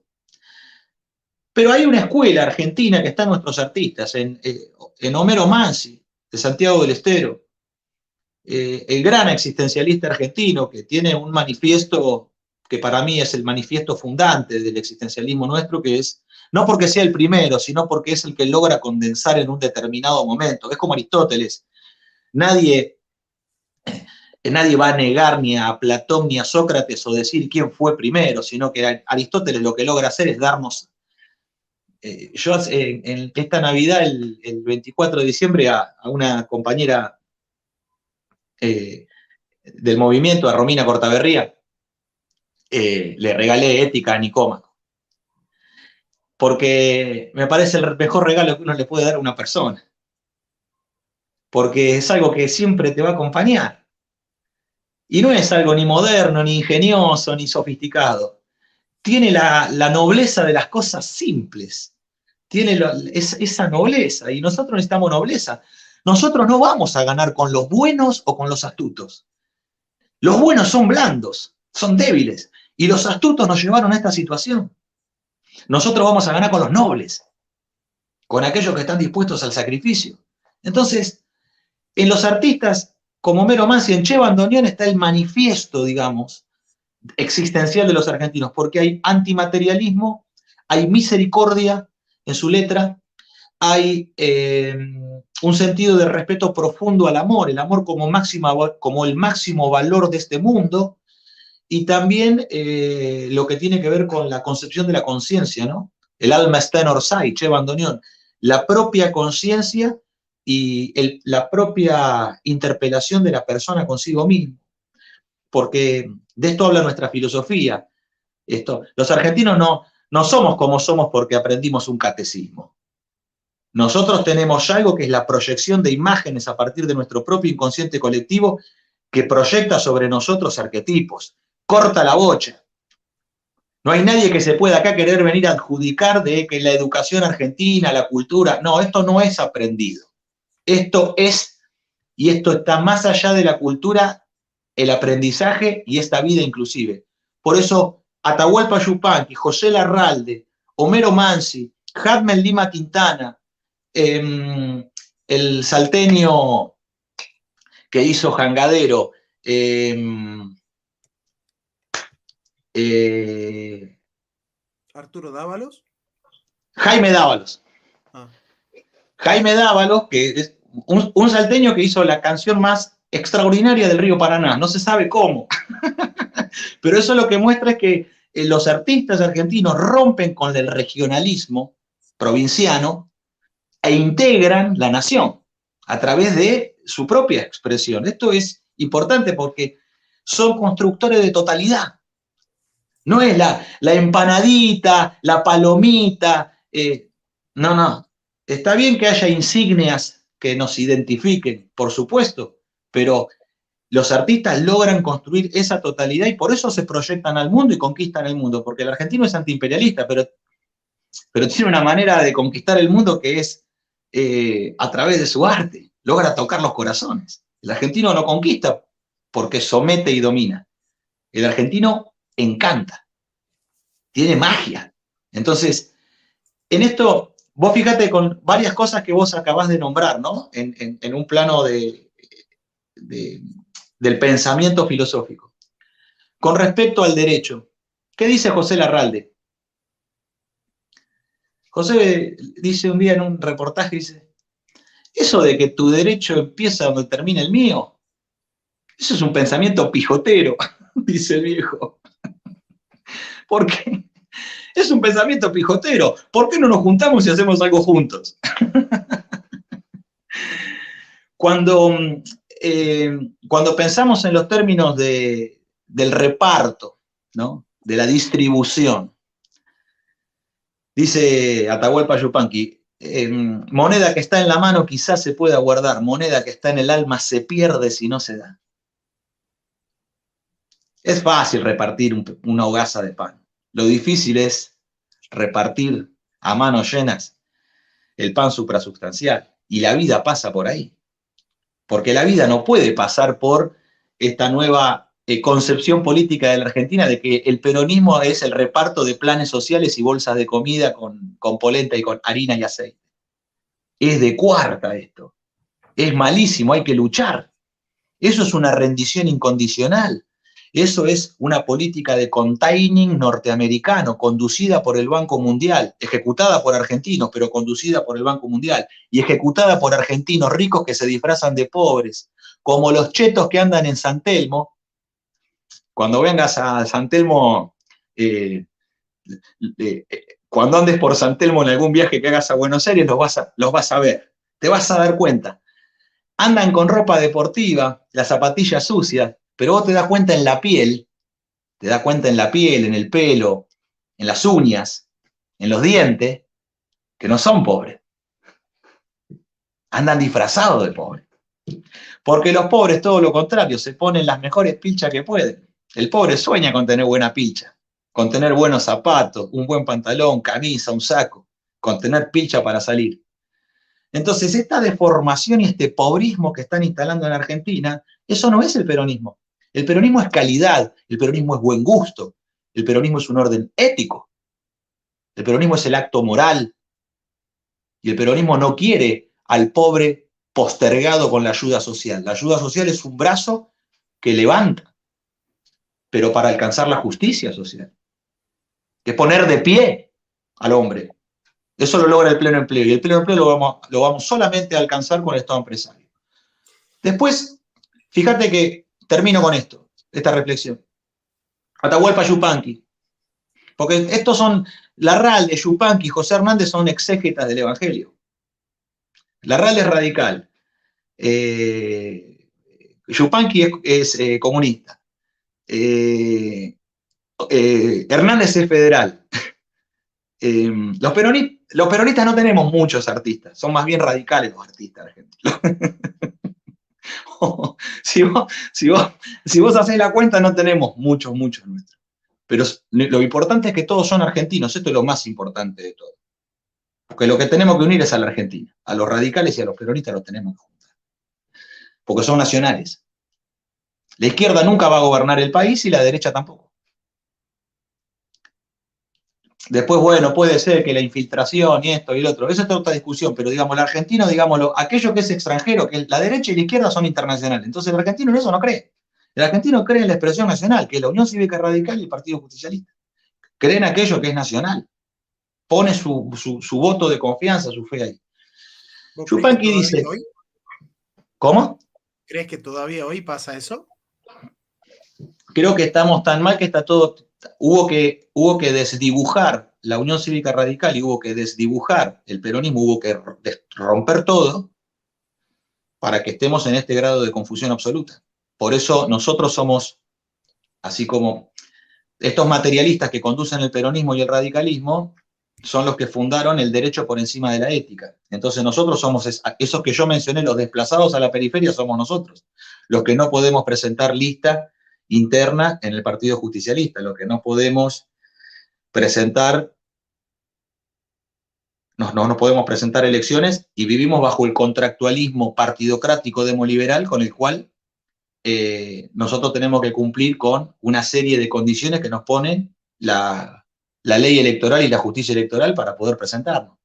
Pero hay una escuela argentina que está en nuestros artistas, en Homero Mansi, de Santiago del Estero, el gran existencialista argentino que tiene un manifiesto que para mí es el manifiesto fundante del existencialismo nuestro, que es, no porque sea el primero, sino porque es el que logra condensar en un determinado momento. Es como Aristóteles. Nadie va a negar ni a Platón ni a Sócrates o decir quién fue primero, sino que Aristóteles lo que logra hacer es darnos... yo en esta Navidad, el 24 de diciembre, a una compañera del movimiento, a Romina Cortaberría, le regalé Ética a Nicómaco. Porque me parece el mejor regalo que uno le puede dar a una persona. Porque es algo que siempre te va a acompañar. Y no es algo ni moderno, ni ingenioso, ni sofisticado. Tiene la nobleza de las cosas simples. Tiene esa nobleza. Y nosotros necesitamos nobleza. Nosotros no vamos a ganar con los buenos o con los astutos. Los buenos son blandos, son débiles. Y los astutos nos llevaron a esta situación. Nosotros vamos a ganar con los nobles, con aquellos que están dispuestos al sacrificio. Entonces, en los artistas como Homero Mansi, en Che Bandoneón está el manifiesto, digamos, existencial de los argentinos, porque hay antimaterialismo, hay misericordia en su letra, hay un sentido de respeto profundo al amor, el amor como el máximo valor de este mundo, y también lo que tiene que ver con la concepción de la conciencia, ¿no? El alma está en Orsay, Che Bandoneón, la propia conciencia y la propia interpelación de la persona consigo mismo, porque de esto habla nuestra filosofía. Los argentinos no somos como somos porque aprendimos un catecismo. Nosotros tenemos ya algo que es la proyección de imágenes a partir de nuestro propio inconsciente colectivo que proyecta sobre nosotros arquetipos. Corta la bocha. No hay nadie que se pueda acá querer venir a adjudicar de que la educación argentina, la cultura, no, esto no es aprendido. Esto es, y esto está más allá de la cultura, el aprendizaje y esta vida inclusive. Por eso, Atahualpa Yupanqui, José Larralde, Homero Mansi, Jadmel Lima Quintana, el salteño que hizo Jangadero, Arturo Dávalos. Jaime Dávalos. Jaime Dávalos, que es un salteño que hizo la canción más extraordinaria del río Paraná, no se sabe cómo, pero eso lo que muestra es que los artistas argentinos rompen con el regionalismo provinciano e integran la nación a través de su propia expresión. Esto es importante porque son constructores de totalidad. No es la empanadita, la palomita, no. Está bien que haya insignias que nos identifiquen, por supuesto, pero los artistas logran construir esa totalidad y por eso se proyectan al mundo y conquistan el mundo, porque el argentino es antiimperialista, pero tiene una manera de conquistar el mundo que es a través de su arte, logra tocar los corazones. El argentino no conquista porque somete y domina. El argentino encanta, tiene magia. Entonces, en esto... Vos fíjate con varias cosas que vos acabás de nombrar, ¿no? En un plano del pensamiento filosófico. Con respecto al derecho, ¿qué dice José Larralde? José dice un día en un reportaje, dice, eso de que tu derecho empieza donde termina el mío, eso es un pensamiento pijotero, dice el viejo. ¿Por qué? Es un pensamiento pijotero. ¿Por qué no nos juntamos y hacemos algo juntos? Cuando pensamos en los términos del reparto, ¿no? De la distribución, dice Atahualpa Yupanqui, moneda que está en la mano quizás se pueda guardar, moneda que está en el alma se pierde si no se da. Es fácil repartir una hogaza de pan. Lo difícil es repartir a manos llenas el pan suprasubstancial. Y la vida pasa por ahí. Porque la vida no puede pasar por esta nueva concepción política de la Argentina de que el peronismo es el reparto de planes sociales y bolsas de comida con polenta y con harina y aceite. Es de cuarta esto. Es malísimo, hay que luchar. Eso es una rendición incondicional. Eso es una política de containing norteamericano, conducida por el Banco Mundial, ejecutada por argentinos, pero conducida por el Banco Mundial, y ejecutada por argentinos ricos que se disfrazan de pobres, como los chetos que andan en San Telmo. Cuando vengas a San Telmo, cuando andes por San Telmo en algún viaje que hagas a Buenos Aires, los vas a ver, te vas a dar cuenta. Andan con ropa deportiva, las zapatillas sucias, pero vos te das cuenta en la piel, en el pelo, en las uñas, en los dientes, que no son pobres. Andan disfrazados de pobres. Porque los pobres, todo lo contrario, se ponen las mejores pilchas que pueden. El pobre sueña con tener buena pilcha, con tener buenos zapatos, un buen pantalón, camisa, un saco, con tener pilcha para salir. Entonces, esta deformación y este pobrismo que están instalando en Argentina, eso no es el peronismo. El peronismo es calidad, el peronismo es buen gusto, el peronismo es un orden ético, el peronismo es el acto moral, y el peronismo no quiere al pobre postergado con la ayuda social. La ayuda social es un brazo que levanta, pero para alcanzar la justicia social, que es poner de pie al hombre. Eso lo logra el pleno empleo, y el pleno empleo lo vamos solamente a alcanzar con el Estado empresario. Después, fíjate que termino con esto, esta reflexión. Atahualpa Yupanqui, porque estos son, Larralde, Yupanqui, José Hernández son exégetas del Evangelio. Larralde es radical, Yupanqui es comunista, Hernández es federal. Los peronistas no tenemos muchos artistas, son más bien radicales los artistas argentinos. si vos hacés la cuenta, no tenemos muchos nuestros. Pero lo importante es que todos son argentinos, esto es lo más importante de todo. Porque lo que tenemos que unir es a la Argentina, a los radicales y a los peronistas los tenemos que juntar. Porque son nacionales. La izquierda nunca va a gobernar el país y la derecha tampoco. Después, bueno, puede ser que la infiltración y esto y lo otro, eso es otra discusión, pero digamos, el argentino, digámoslo, aquello que es extranjero, que la derecha y la izquierda son internacionales. Entonces el argentino en eso no cree. El argentino cree en la expresión nacional, que es la Unión Cívica Radical y el Partido Justicialista. Cree en aquello que es nacional. Pone su voto de confianza, su fe ahí. Yupanqui dice... Hoy? ¿Cómo? ¿Crees que todavía hoy pasa eso? Creo que estamos tan mal que está todo... Hubo que desdibujar la Unión Cívica Radical y hubo que desdibujar el peronismo, hubo que romper todo para que estemos en este grado de confusión absoluta. Por eso nosotros somos, así como estos materialistas que conducen el peronismo y el radicalismo, son los que fundaron el derecho por encima de la ética. Entonces nosotros somos esos que yo mencioné, los desplazados a la periferia, somos nosotros, los que no podemos presentar lista interna en el Partido Justicialista, los que no podemos presentar, no podemos presentar elecciones y vivimos bajo el contractualismo partidocrático demoliberal con el cual nosotros tenemos que cumplir con una serie de condiciones que nos ponen la ley electoral y la justicia electoral para poder presentarnos.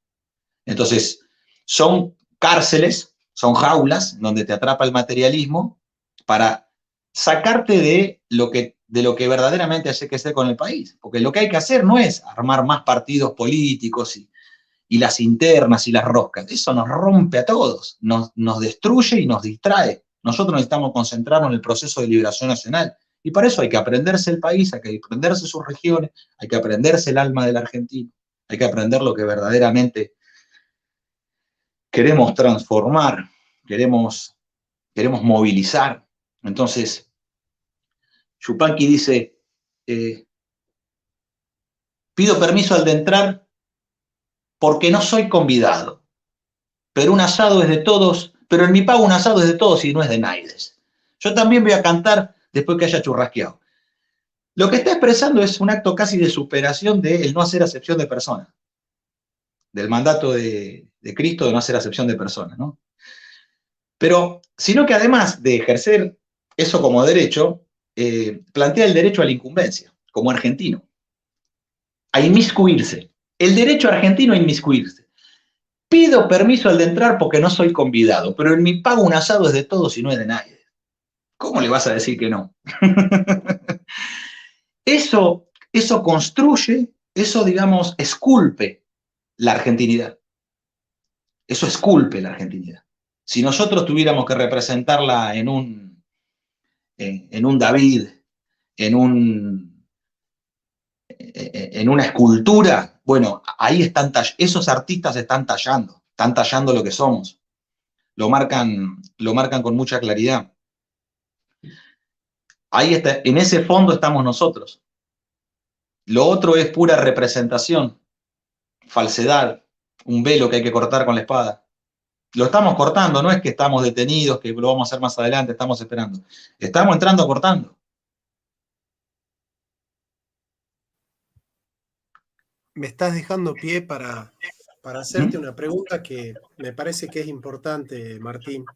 Entonces, son cárceles, son jaulas donde te atrapa el materialismo para sacarte de lo que verdaderamente hay que hacer con el país. Porque lo que hay que hacer no es armar más partidos políticos y las internas y las roscas. Eso nos rompe a todos, nos destruye y nos distrae. Nosotros necesitamos concentrarnos en el proceso de liberación nacional. Y para eso hay que aprenderse el país, hay que aprenderse sus regiones, hay que aprenderse el alma del argentino, hay que aprender lo que verdaderamente queremos transformar, queremos movilizar. Entonces, Yupanqui dice, pido permiso al de entrar porque no soy convidado, pero un asado es de todos, pero en mi pago un asado es de todos y no es de naides. Yo también voy a cantar después que haya churrasqueado. Lo que está expresando es un acto casi de superación del no hacer acepción de personas, del mandato de de Cristo de no hacer acepción de personas, ¿no? Pero, sino que además de ejercer eso como derecho, plantea el derecho a la incumbencia, como argentino, a inmiscuirse. El derecho argentino a inmiscuirse. Pido permiso al de entrar porque no soy convidado, pero en mi pago un asado es de todos y no es de nadie. ¿Cómo le vas a decir que no? Eso construye, eso, digamos, esculpe la argentinidad. Eso esculpe la argentinidad. Si nosotros tuviéramos que representarla en un David, en una escultura, bueno, ahí esos artistas están tallando lo que somos, lo marcan con mucha claridad. Ahí está, en ese fondo estamos nosotros. Lo otro es pura representación, falsedad, un velo que hay que cortar con la espada. Lo estamos cortando, no es que estamos detenidos, que lo vamos a hacer más adelante, estamos esperando. Estamos entrando cortando. Me estás dejando pie para hacerte una pregunta que me parece que es importante, Martín.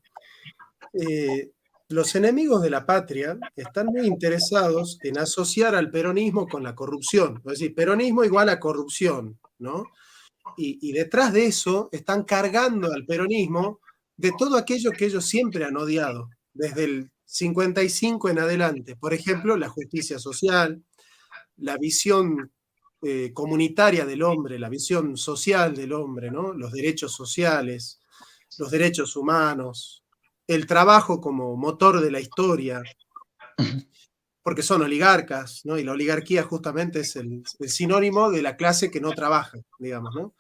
Los enemigos de la patria están muy interesados en asociar al peronismo con la corrupción. Es decir, peronismo igual a corrupción, ¿no? Y detrás de eso están cargando al peronismo de todo aquello que ellos siempre han odiado, desde el 55 en adelante. Por ejemplo, la justicia social, la visión comunitaria del hombre, la visión social del hombre, ¿no? Los derechos sociales, los derechos humanos, el trabajo como motor de la historia, porque son oligarcas, ¿no? Y la oligarquía justamente es el sinónimo de la clase que no trabaja, digamos, ¿no?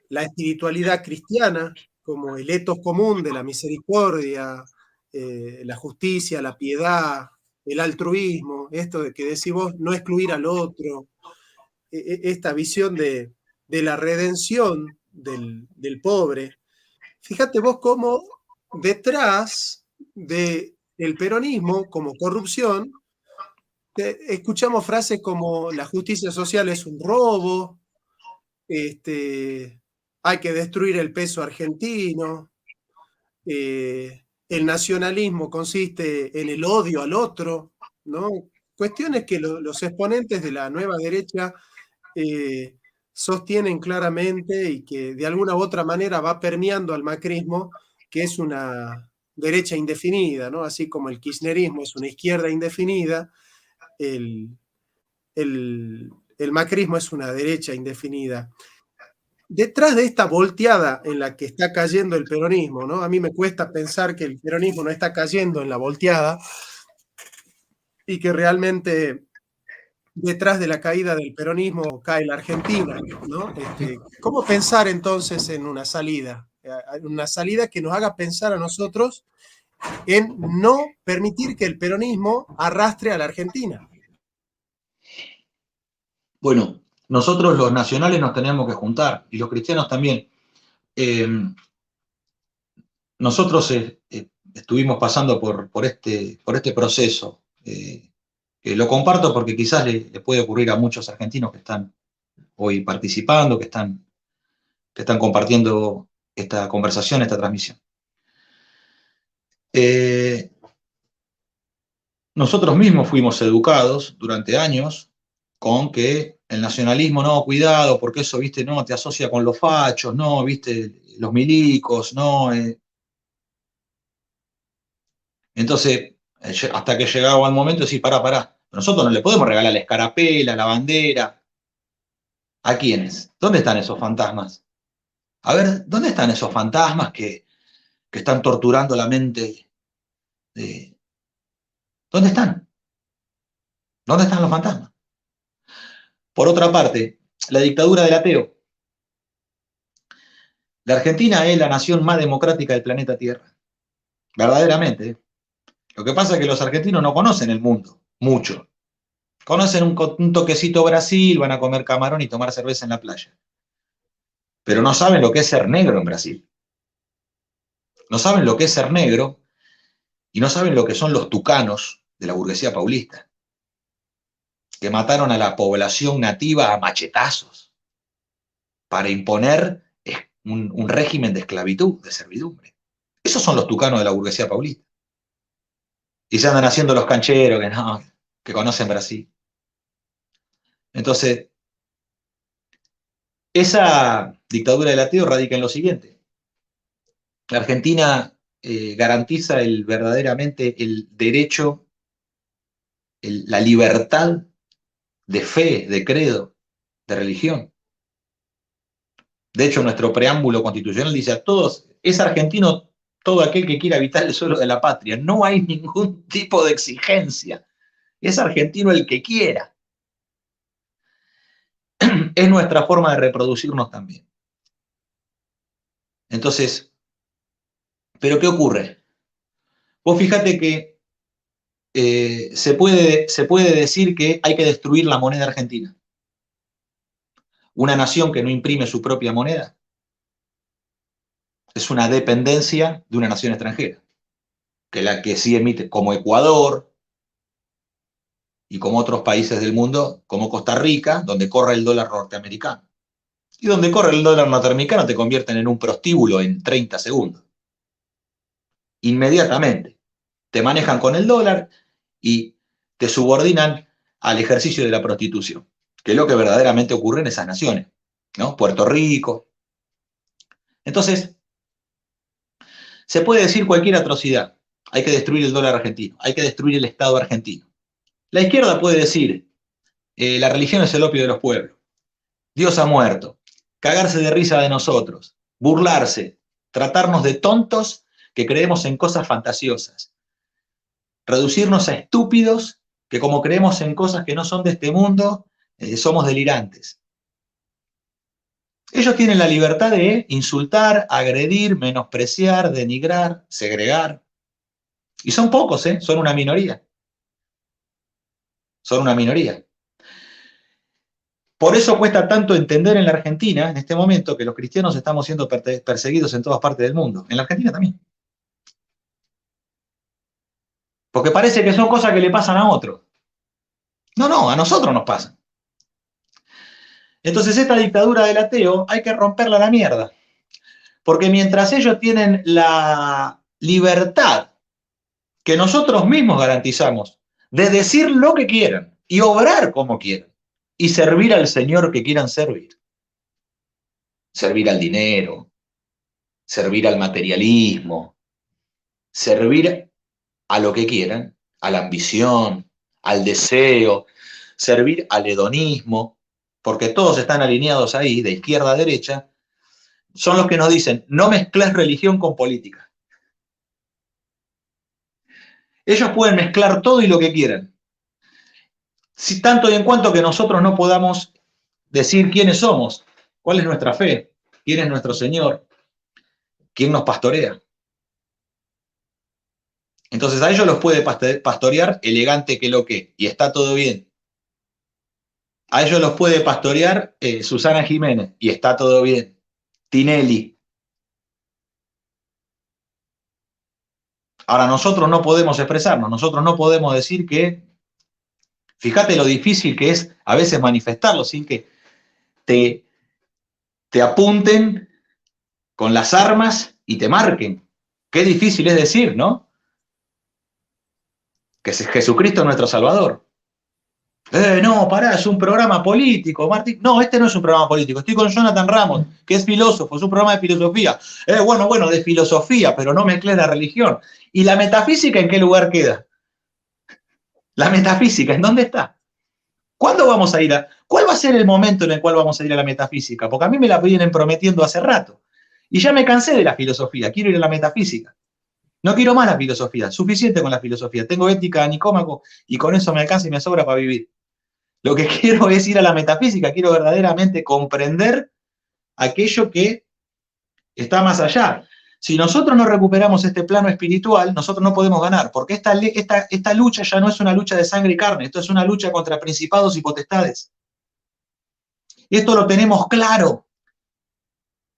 La espiritualidad cristiana como el etos común de la misericordia, la justicia, la piedad, el altruismo, esto de que decís vos, no excluir al otro, esta visión de la redención del pobre. Fíjate vos cómo detrás del peronismo como corrupción, escuchamos frases como la justicia social es un robo, hay que destruir el peso argentino, el nacionalismo consiste en el odio al otro, ¿no? Cuestiones que los exponentes de la nueva derecha sostienen claramente y que de alguna u otra manera va permeando al macrismo, que es una derecha indefinida, ¿no? Así como el kirchnerismo es una izquierda indefinida, el, el macrismo es una derecha indefinida. Detrás de esta volteada en la que está cayendo el peronismo, ¿no? A mí me cuesta pensar que el peronismo no está cayendo en la volteada y que realmente detrás de la caída del peronismo cae la Argentina, ¿no? ¿Cómo pensar entonces en una salida? Una salida que nos haga pensar a nosotros en no permitir que el peronismo arrastre a la Argentina. Bueno, nosotros los nacionales nos tenemos que juntar, y los cristianos también. Nosotros estuvimos pasando por este proceso, que lo comparto porque quizás le puede ocurrir a muchos argentinos que están hoy participando, que están compartiendo esta conversación, esta transmisión. Nosotros mismos fuimos educados durante años con que el nacionalismo, no, cuidado, porque eso, viste, no, te asocia con los fachos, no, viste, los milicos, no. Entonces, hasta que llegaba el momento de decir, pará, nosotros no le podemos regalar la escarapela, la bandera. ¿A quiénes? ¿Dónde están esos fantasmas? A ver, ¿dónde están esos fantasmas que están torturando la mente? ¿Dónde están? ¿Dónde están los fantasmas? Por otra parte, la dictadura del ateo. La Argentina es la nación más democrática del planeta Tierra. Verdaderamente. Lo que pasa es que los argentinos no conocen el mundo mucho. Conocen un toquecito Brasil, van a comer camarón y tomar cerveza en la playa. Pero no saben lo que es ser negro en Brasil. No saben lo que es ser negro y no saben lo que son los tucanos de la burguesía paulista, que mataron a la población nativa a machetazos para imponer un régimen de esclavitud, de servidumbre. Esos son los tucanos de la burguesía paulista. Y se andan haciendo los cancheros que conocen Brasil. Entonces, esa dictadura del ateo radica en lo siguiente. La Argentina garantiza verdaderamente el derecho, la libertad de fe, de credo, de religión. De hecho, nuestro preámbulo constitucional dice a todos, es argentino todo aquel que quiera habitar el suelo de la patria. No hay ningún tipo de exigencia. Es argentino el que quiera. Es nuestra forma de reproducirnos también. Entonces, ¿pero qué ocurre? Vos fíjate que se puede decir que hay que destruir la moneda argentina. Una nación que no imprime su propia moneda es una dependencia de una nación extranjera, que la que sí emite, como Ecuador y como otros países del mundo, como Costa Rica, donde corre el dólar norteamericano. Y donde corre el dólar norteamericano te convierten en un prostíbulo en 30 segundos. Inmediatamente. Te manejan con el dólar y te subordinan al ejercicio de la prostitución, que es lo que verdaderamente ocurre en esas naciones, ¿no? Puerto Rico. Entonces, se puede decir cualquier atrocidad. Hay que destruir el dólar argentino, hay que destruir el Estado argentino. La izquierda puede decir, la religión es el opio de los pueblos, Dios ha muerto, cagarse de risa de nosotros, burlarse, tratarnos de tontos que creemos en cosas fantasiosas, reducirnos a estúpidos que como creemos en cosas que no son de este mundo, somos delirantes. Ellos tienen la libertad de insultar, agredir, menospreciar, denigrar, segregar. Y son pocos, son una minoría. Son una minoría. Por eso cuesta tanto entender en la Argentina, en este momento, que los cristianos estamos siendo perseguidos en todas partes del mundo. En la Argentina también. Porque parece que son cosas que le pasan a otros. No, a nosotros nos pasan. Entonces esta dictadura del ateo hay que romperla a la mierda. Porque mientras ellos tienen la libertad que nosotros mismos garantizamos de decir lo que quieran y obrar como quieran y servir al Señor que quieran servir. Servir al dinero, servir al materialismo, servir a lo que quieran, a la ambición, al deseo, servir al hedonismo, porque todos están alineados ahí, de izquierda a derecha, son los que nos dicen, no mezcles religión con política. Ellos pueden mezclar todo y lo que quieran. Si tanto y en cuanto que nosotros no podamos decir quiénes somos, cuál es nuestra fe, quién es nuestro Señor, quién nos pastorea. Entonces a ellos los puede pastorear elegante que lo que, y está todo bien. A ellos los puede pastorear Susana Jiménez, y está todo bien. Tinelli. Ahora nosotros no podemos expresarnos, nosotros no podemos decir que, fíjate lo difícil que es a veces manifestarlo sin que te apunten con las armas y te marquen. Qué difícil es decir, ¿no? Que Jesucristo es nuestro Salvador. No, pará, es un programa político, Martín. No, este no es un programa político. Estoy con Jonathan Ramos, que es filósofo, es un programa de filosofía. Bueno, de filosofía, pero no mezclé la religión. ¿Y la metafísica en qué lugar queda? La metafísica, ¿en dónde está? ¿Cuándo vamos a ir cuál va a ser el momento en el cual vamos a ir a la metafísica? Porque a mí me la vienen prometiendo hace rato. Y ya me cansé de la filosofía, quiero ir a la metafísica. No quiero más la filosofía, suficiente con la filosofía. Tengo ética de Nicómaco y con eso me alcanza y me sobra para vivir. Lo que quiero es ir a la metafísica, quiero verdaderamente comprender aquello que está más allá. Si nosotros no recuperamos este plano espiritual, nosotros no podemos ganar, porque esta lucha ya no es una lucha de sangre y carne, esto es una lucha contra principados y potestades. Esto lo tenemos claro.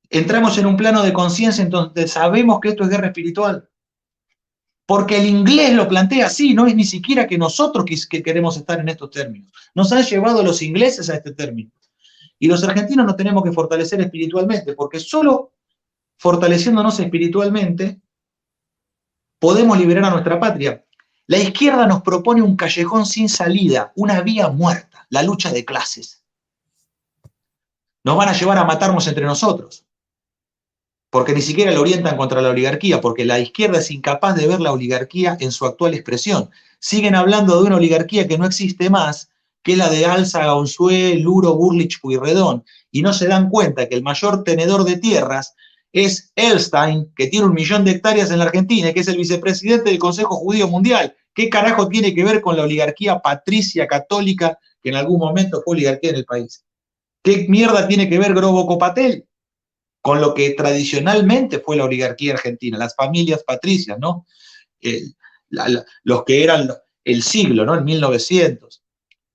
Entramos en un plano de conciencia en donde sabemos que esto es guerra espiritual. Porque el inglés lo plantea así, no es ni siquiera que nosotros que queremos estar en estos términos. Nos han llevado los ingleses a este término. Y los argentinos nos tenemos que fortalecer espiritualmente, porque solo fortaleciéndonos espiritualmente podemos liberar a nuestra patria. La izquierda nos propone un callejón sin salida, una vía muerta, la lucha de clases. Nos van a llevar a matarnos entre nosotros, porque ni siquiera lo orientan contra la oligarquía, porque la izquierda es incapaz de ver la oligarquía en su actual expresión. Siguen hablando de una oligarquía que no existe más, que es la de Álzaga, Unzué, Luro, Burlich, Pueyrredón, y no se dan cuenta que el mayor tenedor de tierras es Elstein, que tiene 1 millón de hectáreas en la Argentina, y que es el vicepresidente del Consejo Judío Mundial. ¿Qué carajo tiene que ver con la oligarquía patricia católica que en algún momento fue oligarquía en el país? ¿Qué mierda tiene que ver Grobo Copatel con lo que tradicionalmente fue la oligarquía argentina, las familias patricias, ¿no? Los que eran el siglo, ¿no? En 1900.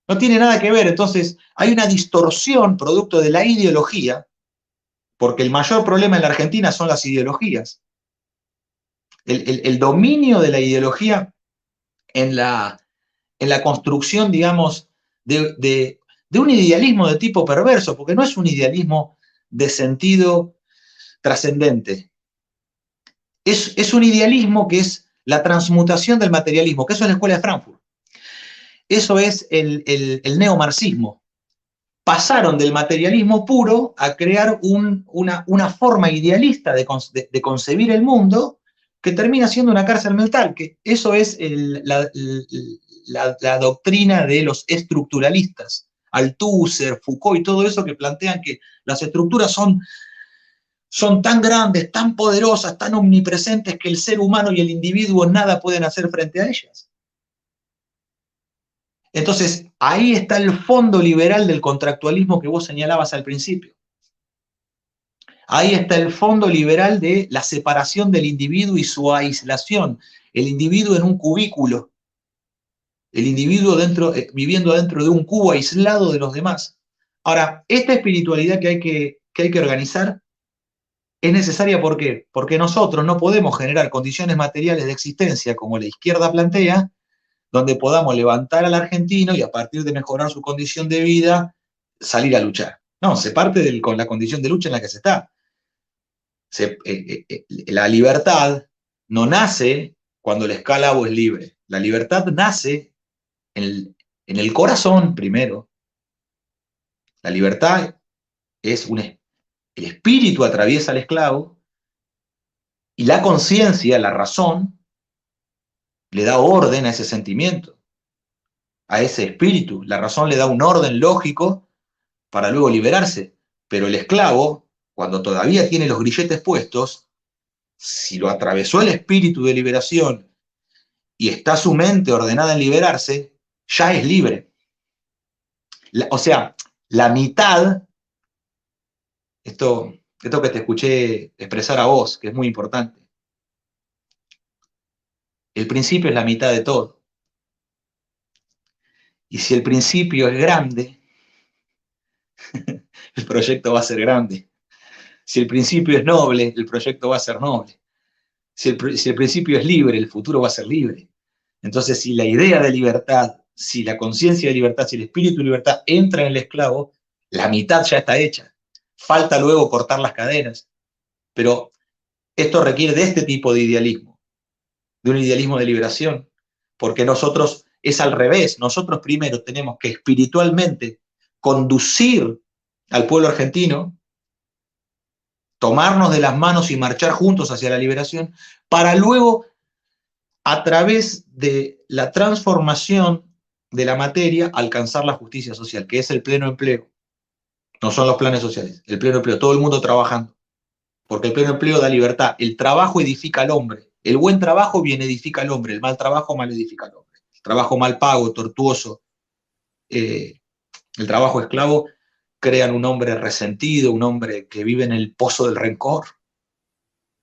No tiene nada que ver, entonces hay una distorsión producto de la ideología, porque el mayor problema en la Argentina son las ideologías. El dominio de la ideología en la construcción, digamos, de un idealismo de tipo perverso, porque no es un idealismo de sentido trascendente. Es un idealismo que es la transmutación del materialismo, que eso es la escuela de Frankfurt. Eso es el neomarxismo. Pasaron del materialismo puro a crear una forma idealista de concebir el mundo que termina siendo una cárcel mental, que eso es la doctrina de los estructuralistas, Althusser, Foucault y todo eso, que plantean que las estructuras son tan grandes, tan poderosas, tan omnipresentes que el ser humano y el individuo nada pueden hacer frente a ellas. Entonces, ahí está el fondo liberal del contractualismo que vos señalabas al principio. Ahí está el fondo liberal de la separación del individuo y su aislación. El individuo en un cubículo. El individuo viviendo dentro de un cubo aislado de los demás. Ahora, esta espiritualidad que hay que organizar es necesaria, ¿por qué? Porque nosotros no podemos generar condiciones materiales de existencia como la izquierda plantea, donde podamos levantar al argentino y a partir de mejorar su condición de vida, salir a luchar. No, se parte con la condición de lucha en la que se está. La libertad no nace cuando el esclavo es libre. La libertad nace en el corazón primero. La libertad es el espíritu atraviesa al esclavo y la conciencia, la razón, le da orden a ese sentimiento, a ese espíritu. La razón le da un orden lógico para luego liberarse. Pero el esclavo, cuando todavía tiene los grilletes puestos, si lo atravesó el espíritu de liberación y está su mente ordenada en liberarse, ya es libre. O sea, la mitad, esto que te escuché expresar a vos, que es muy importante, el principio es la mitad de todo. Y si el principio es grande, el proyecto va a ser grande. Si el principio es noble, el proyecto va a ser noble. Si el principio es libre, el futuro va a ser libre. Entonces, si la idea de libertad, si la conciencia de libertad, si el espíritu de libertad entra en el esclavo, la mitad ya está hecha. Falta luego cortar las cadenas. Pero esto requiere de este tipo de idealismo, de un idealismo de liberación, porque nosotros es al revés. Nosotros primero tenemos que espiritualmente conducir al pueblo argentino, tomarnos de las manos y marchar juntos hacia la liberación, para luego, a través de la transformación de la materia, alcanzar la justicia social, que es el pleno empleo. No son los planes sociales, el pleno empleo, todo el mundo trabajando. Porque el pleno empleo da libertad. El trabajo edifica al hombre. El buen trabajo bien edifica al hombre. El mal trabajo mal edifica al hombre. El trabajo mal pago, tortuoso, el trabajo esclavo, crean un hombre resentido, un hombre que vive en el pozo del rencor.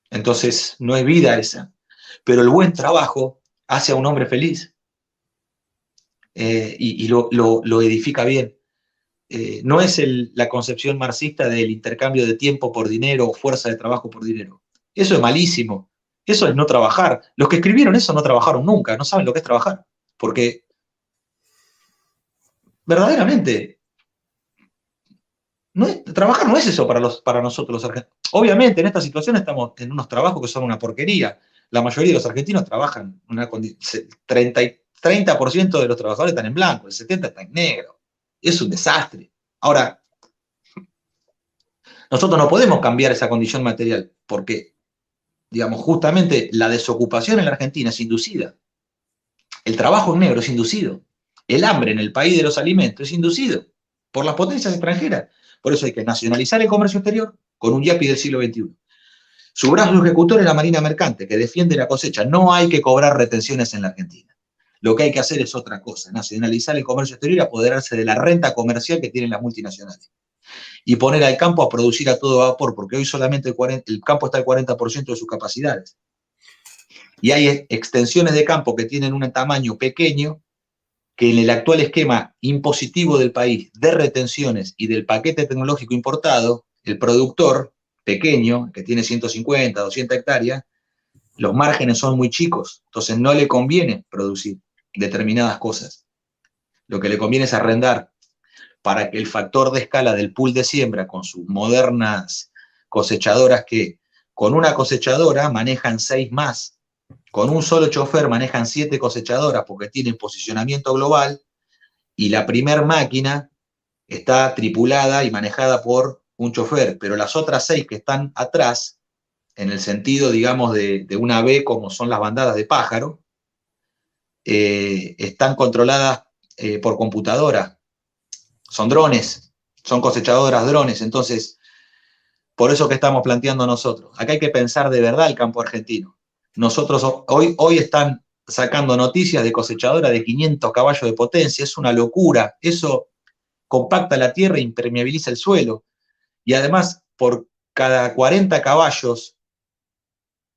Entonces, no es vida esa. Pero el buen trabajo hace a un hombre feliz y lo edifica bien. No es la concepción marxista del intercambio de tiempo por dinero o fuerza de trabajo por dinero. Eso es malísimo. Eso es no trabajar. Los que escribieron eso no trabajaron nunca, no saben lo que es trabajar. Porque verdaderamente Trabajar no es eso para nosotros los argentinos. Obviamente, en esta situación estamos en unos trabajos que son una porquería. La mayoría de los argentinos trabajan, 30% de los trabajadores están en blanco, el 70% está en negro. Es un desastre. Ahora, nosotros no podemos cambiar esa condición material porque, digamos, justamente la desocupación en la Argentina es inducida. El trabajo en negro es inducido. El hambre en el país de los alimentos es inducido por las potencias extranjeras. Por eso hay que nacionalizar el comercio exterior con un IAPI del siglo XXI. Su brazo ejecutor es la Marina Mercante, que defiende la cosecha. No hay que cobrar retenciones en la Argentina. Lo que hay que hacer es otra cosa, nacionalizar el comercio exterior y apoderarse de la renta comercial que tienen las multinacionales. Y poner al campo a producir a todo vapor, porque hoy solamente el campo está al 40% de sus capacidades. Y hay extensiones de campo que tienen un tamaño pequeño, que en el actual esquema impositivo del país, de retenciones y del paquete tecnológico importado, el productor pequeño, que tiene 150, 200 hectáreas, los márgenes son muy chicos, entonces no le conviene producir determinadas cosas. Lo que le conviene es arrendar para que el factor de escala del pool de siembra con sus modernas cosechadoras, que con una cosechadora manejan 6 más, con un solo chofer manejan 7 cosechadoras porque tienen posicionamiento global, y la primer máquina está tripulada y manejada por un chofer, pero las otras 6 que están atrás, en el sentido, digamos, de una B, como son las bandadas de pájaro, están controladas por computadora. Son drones, son cosechadoras drones. Entonces, por eso que estamos planteando nosotros. Acá hay que pensar de verdad el campo argentino. Nosotros hoy están sacando noticias de cosechadora de 500 caballos de potencia. Es una locura. Eso compacta la tierra e impermeabiliza el suelo. Y además, por cada 40 caballos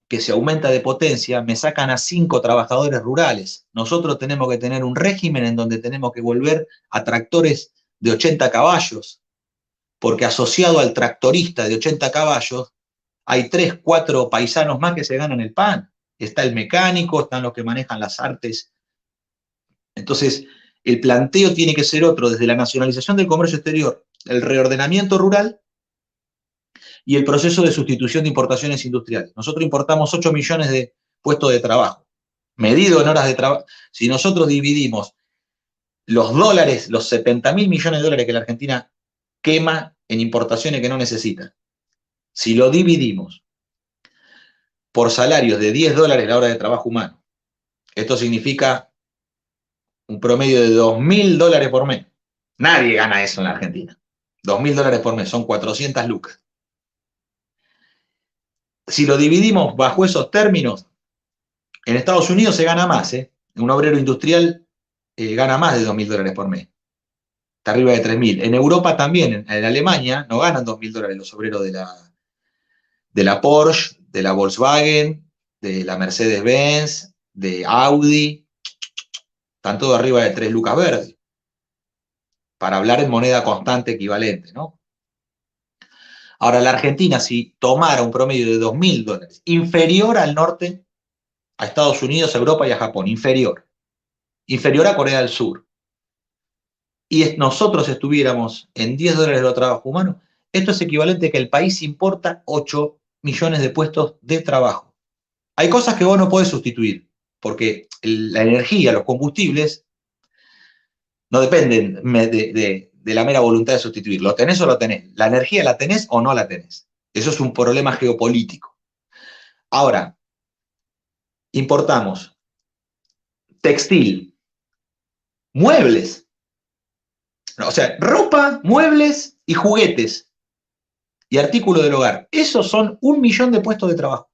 que se aumenta de potencia, me sacan a 5 trabajadores rurales. Nosotros tenemos que tener un régimen en donde tenemos que volver a tractores de 80 caballos, porque asociado al tractorista de 80 caballos, hay 3, 4 paisanos más que se ganan el pan. Está el mecánico, están los que manejan las artes. Entonces, el planteo tiene que ser otro, desde la nacionalización del comercio exterior, el reordenamiento rural y el proceso de sustitución de importaciones industriales. Nosotros importamos 8 millones de puestos de trabajo, medido en horas de trabajo. Si nosotros dividimos los dólares, los 70.000 millones de dólares que la Argentina quema en importaciones que no necesita, si lo dividimos por salarios de $10 la hora de trabajo humano, esto significa un promedio de $2.000 por mes. Nadie gana eso en la Argentina. $2.000 por mes, son 400 lucas. Si lo dividimos bajo esos términos, en Estados Unidos se gana más, un obrero industrial gana más de $2.000 por mes. Está arriba de 3.000. En Europa también, en Alemania, no ganan $2.000 los obreros de la Porsche, de la Volkswagen, de la Mercedes-Benz, de Audi. Están todos arriba de 3 lucas verdes. Para hablar en moneda constante equivalente, ¿no? Ahora, la Argentina, si tomara un promedio de $2.000, inferior al norte, a Estados Unidos, a Europa y a Japón, inferior a Corea del Sur, y nosotros estuviéramos en $10 de los trabajos humanos, esto es equivalente a que el país importa 8 millones de puestos de trabajo. Hay cosas que vos no podés sustituir, porque la energía, los combustibles, no dependen de la mera voluntad de sustituir. ¿Lo tenés o lo tenés? ¿La energía la tenés o no la tenés? Eso es un problema geopolítico. Ahora, importamos textil, muebles, o sea, ropa, muebles y juguetes y artículos del hogar. Esos son 1 millón de puestos de trabajo.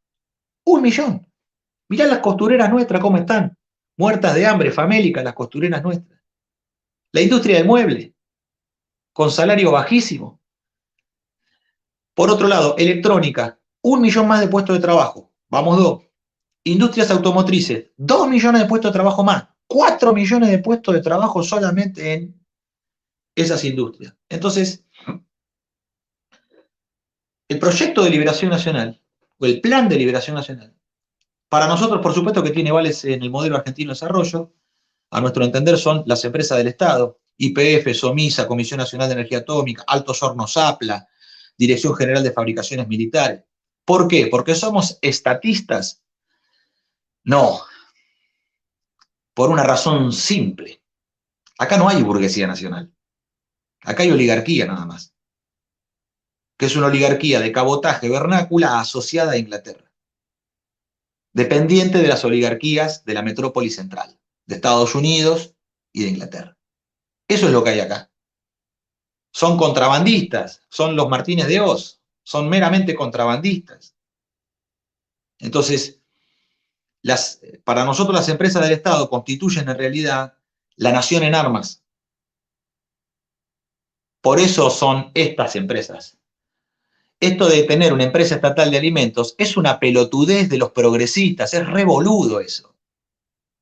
1 millón. Mirá las costureras nuestras cómo están. Muertas de hambre, famélicas las costureras nuestras. La industria del mueble, con salario bajísimo. Por otro lado, electrónica, 1 millón más de puestos de trabajo. Vamos 2. Industrias automotrices, 2 millones de puestos de trabajo más. 4 millones de puestos de trabajo solamente en esas industrias. Entonces, el proyecto de liberación nacional, o el plan de liberación nacional, para nosotros, por supuesto, que tiene vales en el modelo argentino de desarrollo, a nuestro entender son las empresas del Estado, YPF, SOMISA, Comisión Nacional de Energía Atómica, Altos Hornos APLA, Dirección General de Fabricaciones Militares. ¿Por qué? ¿Porque somos estatistas? No, por una razón simple. Acá no hay burguesía nacional. Acá hay oligarquía nada más, que es una oligarquía de cabotaje vernácula asociada a Inglaterra, dependiente de las oligarquías de la metrópoli central, de Estados Unidos y de Inglaterra. Eso es lo que hay acá. Son contrabandistas, son los Martínez de Oz, son meramente contrabandistas. Entonces, para nosotros las empresas del Estado constituyen en realidad la nación en armas. Por eso son estas empresas. Esto de tener una empresa estatal de alimentos es una pelotudez de los progresistas, es revoludo eso.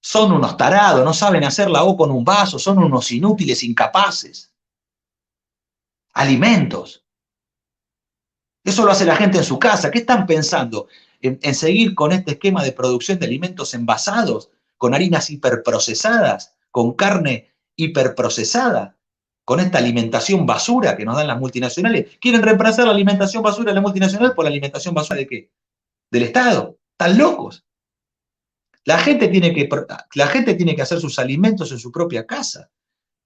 Son unos tarados, no saben hacer la O con un vaso, son unos inútiles, incapaces. Alimentos. Eso lo hace la gente en su casa. ¿Qué están pensando? ¿En seguir con este esquema de producción de alimentos envasados, con harinas hiperprocesadas, con carne hiperprocesada, con esta alimentación basura que nos dan las multinacionales? ¿Quieren reemplazar la alimentación basura de la multinacional por la alimentación basura de qué? ¿Del Estado? ¿Están locos? La gente tiene que hacer sus alimentos en su propia casa.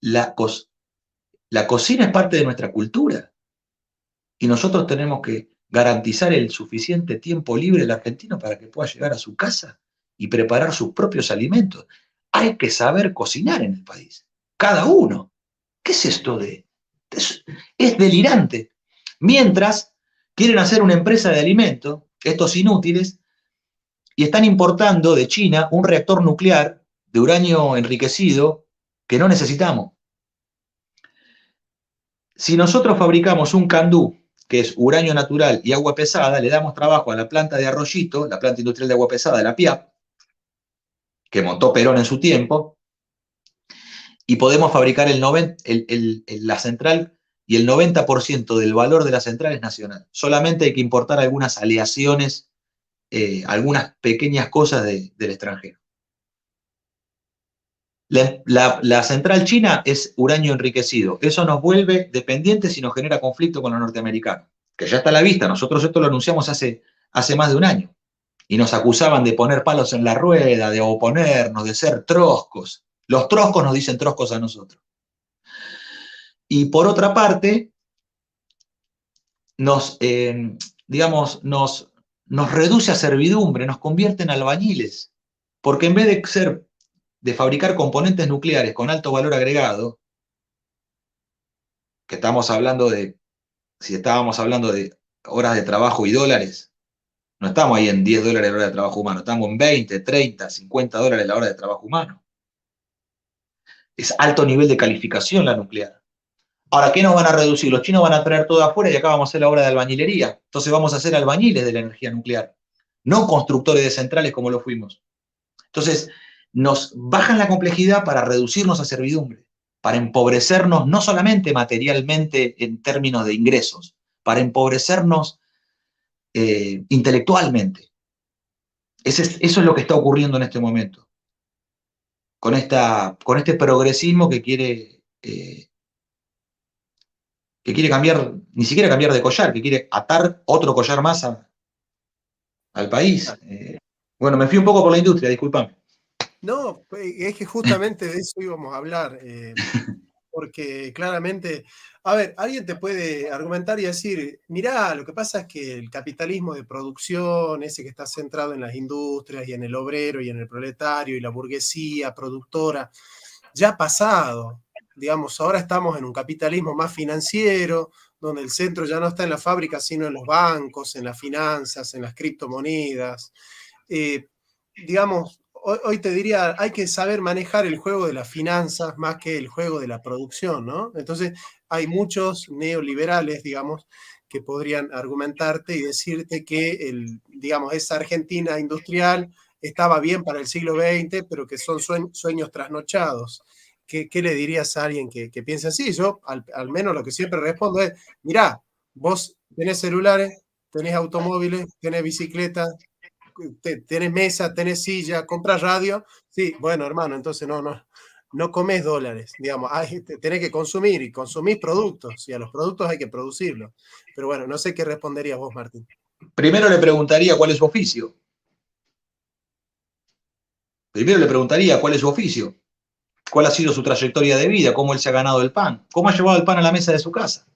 La cocina es parte de nuestra cultura. Y nosotros tenemos que garantizar el suficiente tiempo libre del argentino para que pueda llegar a su casa y preparar sus propios alimentos. Hay que saber cocinar en el país, cada uno. ¿Qué es esto de...? Es delirante. Mientras quieren hacer una empresa de alimentos, estos inútiles, y están importando de China un reactor nuclear de uranio enriquecido que no necesitamos. Si nosotros fabricamos un candú, que es uranio natural y agua pesada, le damos trabajo a la planta de Arroyito, la planta industrial de agua pesada de la PIAP, que montó Perón en su tiempo, y podemos fabricar la central, y el 90% del valor de la central es nacional. Solamente hay que importar algunas aleaciones, algunas pequeñas cosas del extranjero. La central china es uranio enriquecido. Eso nos vuelve dependientes y nos genera conflicto con los norteamericanos, que ya está a la vista. Nosotros esto lo anunciamos hace más de un año. Y nos acusaban de poner palos en la rueda, de oponernos, de ser troscos. Los troscos nos dicen troscos a nosotros. Y por otra parte, nos reduce a servidumbre, nos convierte en albañiles. Porque en vez de fabricar componentes nucleares con alto valor agregado, que si estábamos hablando de horas de trabajo y dólares, no estamos ahí en $10 la hora de trabajo humano, estamos en 20, 30, 50 dólares la hora de trabajo humano. Es alto nivel de calificación la nuclear. Ahora, ¿qué nos van a reducir? Los chinos van a traer todo afuera y acá vamos a hacer la obra de albañilería. Entonces vamos a ser albañiles de la energía nuclear, no constructores de centrales como lo fuimos. Entonces, nos bajan la complejidad para reducirnos a servidumbre, para empobrecernos no solamente materialmente en términos de ingresos, para empobrecernos intelectualmente. Eso es lo que está ocurriendo en este momento, con este progresismo que quiere cambiar, ni siquiera cambiar de collar, que quiere atar otro collar más al país. Bueno, me fui un poco por la industria, discúlpame. No, es que justamente de eso íbamos a hablar, porque claramente, a ver, alguien te puede argumentar y decir, mirá, lo que pasa es que el capitalismo de producción, ese que está centrado en las industrias y en el obrero y en el proletario y la burguesía productora, ya ha pasado. Digamos, ahora estamos en un capitalismo más financiero, donde el centro ya no está en la fábrica, sino en los bancos, en las finanzas, en las criptomonedas. Digamos, hoy te diría, hay que saber manejar el juego de las finanzas más que el juego de la producción, ¿no? Entonces, hay muchos neoliberales, digamos, que podrían argumentarte y decirte que, digamos, esa Argentina industrial estaba bien para el siglo XX, pero que son sueños trasnochados. ¿Qué le dirías a alguien que piensa así? Yo, al menos lo que siempre respondo es, mirá, vos tenés celulares, tenés automóviles, tenés bicicletas, tenés mesa, tenés silla, compras radio. Sí, bueno, hermano, entonces no no comes dólares, digamos, tenés que consumir y consumís productos, y a los productos hay que producirlos. Pero bueno, no sé qué responderías vos, Martín. Primero le preguntaría cuál es su oficio. Primero le preguntaría cuál es su oficio, cuál ha sido su trayectoria de vida, cómo él se ha ganado el pan, cómo ha llevado el pan a la mesa de su casa.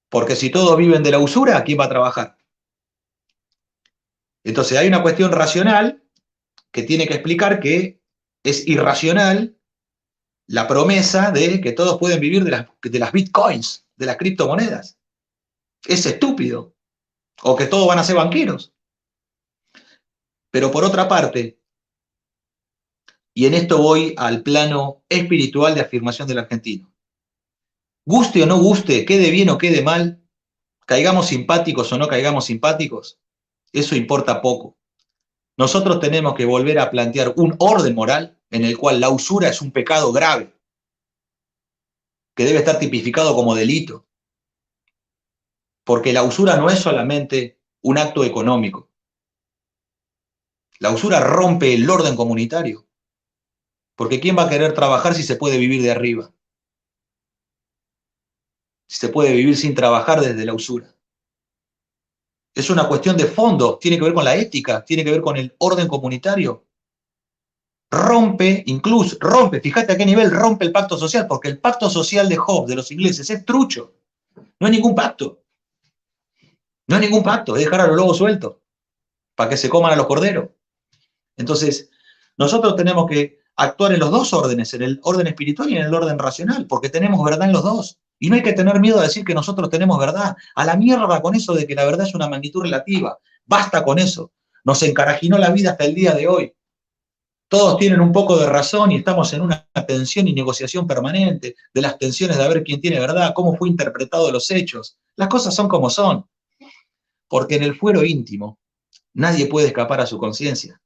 Porque si todos viven de la usura, ¿quién va a trabajar? Entonces hay una cuestión racional que tiene que explicar que es irracional la promesa de que todos pueden vivir de las bitcoins, de las criptomonedas. Es estúpido. O que todos van a ser banqueros. Pero por otra parte, y en esto voy al plano espiritual de afirmación del argentino, guste o no guste, quede bien o quede mal, caigamos simpáticos o no caigamos simpáticos, eso importa poco. Nosotros tenemos que volver a plantear un orden moral en el cual la usura es un pecado grave, que debe estar tipificado como delito. Porque la usura no es solamente un acto económico. La usura rompe el orden comunitario. Porque ¿quién va a querer trabajar si se puede vivir de arriba? Si se puede vivir sin trabajar desde la usura. Es una cuestión de fondo, tiene que ver con la ética, tiene que ver con el orden comunitario. Rompe, fíjate a qué nivel rompe el pacto social, porque el pacto social de Hobbes, de los ingleses, es trucho. No hay ningún pacto. No hay ningún pacto, es dejar a los lobos sueltos para que se coman a los corderos. Entonces, nosotros tenemos que actuar en los dos órdenes, en el orden espiritual y en el orden racional, porque tenemos verdad en los dos. Y no hay que tener miedo a decir que nosotros tenemos verdad. A la mierda con eso de que la verdad es una magnitud relativa. Basta con eso. Nos encarajinó la vida hasta el día de hoy. Todos tienen un poco de razón y estamos en una tensión y negociación permanente de las tensiones de a ver quién tiene verdad, cómo fue interpretado los hechos. Las cosas son como son. Porque en el fuero íntimo nadie puede escapar a su conciencia.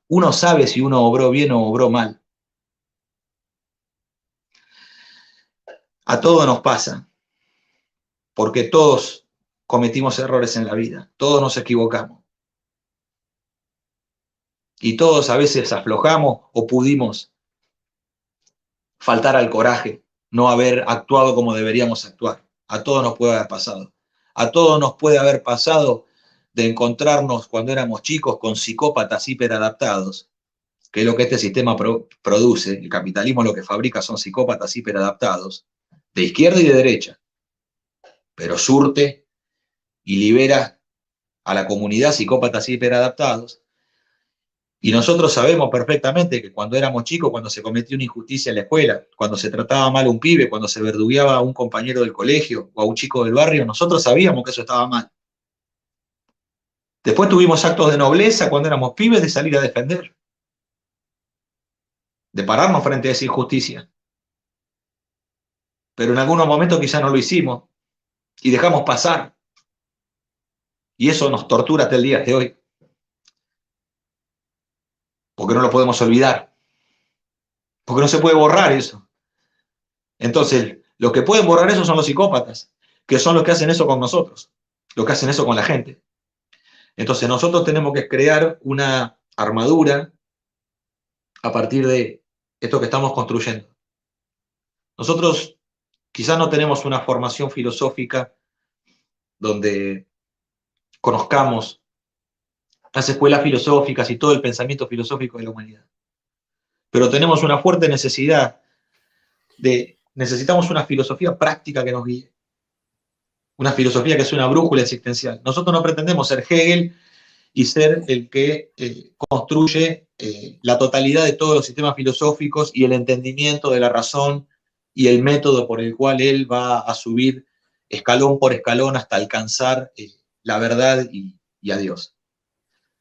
Uno sabe si uno obró bien o obró mal. A todos nos pasa, porque todos cometimos errores en la vida, todos nos equivocamos. Y todos a veces aflojamos o pudimos faltar al coraje, no haber actuado como deberíamos actuar. A todos nos puede haber pasado. A todos nos puede haber pasado de encontrarnos cuando éramos chicos con psicópatas hiperadaptados, que es lo que este sistema produce. El capitalismo lo que fabrica son psicópatas hiperadaptados, de izquierda y de derecha, pero surte y libera a la comunidad psicópatas hiperadaptados. Y nosotros sabemos perfectamente que cuando éramos chicos, cuando se cometía una injusticia en la escuela, cuando se trataba mal a un pibe, cuando se verdugueaba a un compañero del colegio o a un chico del barrio, nosotros sabíamos que eso estaba mal. Después tuvimos actos de nobleza cuando éramos pibes de salir a defender, de pararnos frente a esa injusticia. Pero en algunos momentos quizás no lo hicimos y dejamos pasar. Y eso nos tortura hasta el día de hoy. Porque no lo podemos olvidar. Porque no se puede borrar eso. Entonces, los que pueden borrar eso son los psicópatas, que son los que hacen eso con nosotros, los que hacen eso con la gente. Entonces, nosotros tenemos que crear una armadura a partir de esto que estamos construyendo. Nosotros quizás no tenemos una formación filosófica donde conozcamos las escuelas filosóficas y todo el pensamiento filosófico de la humanidad. Pero tenemos una fuerte necesidad necesitamos una filosofía práctica que nos guíe. Una filosofía que es una brújula existencial. Nosotros no pretendemos ser Hegel y ser el que construye la totalidad de todos los sistemas filosóficos y el entendimiento de la razón y el método por el cual él va a subir escalón por escalón hasta alcanzar la verdad y a Dios.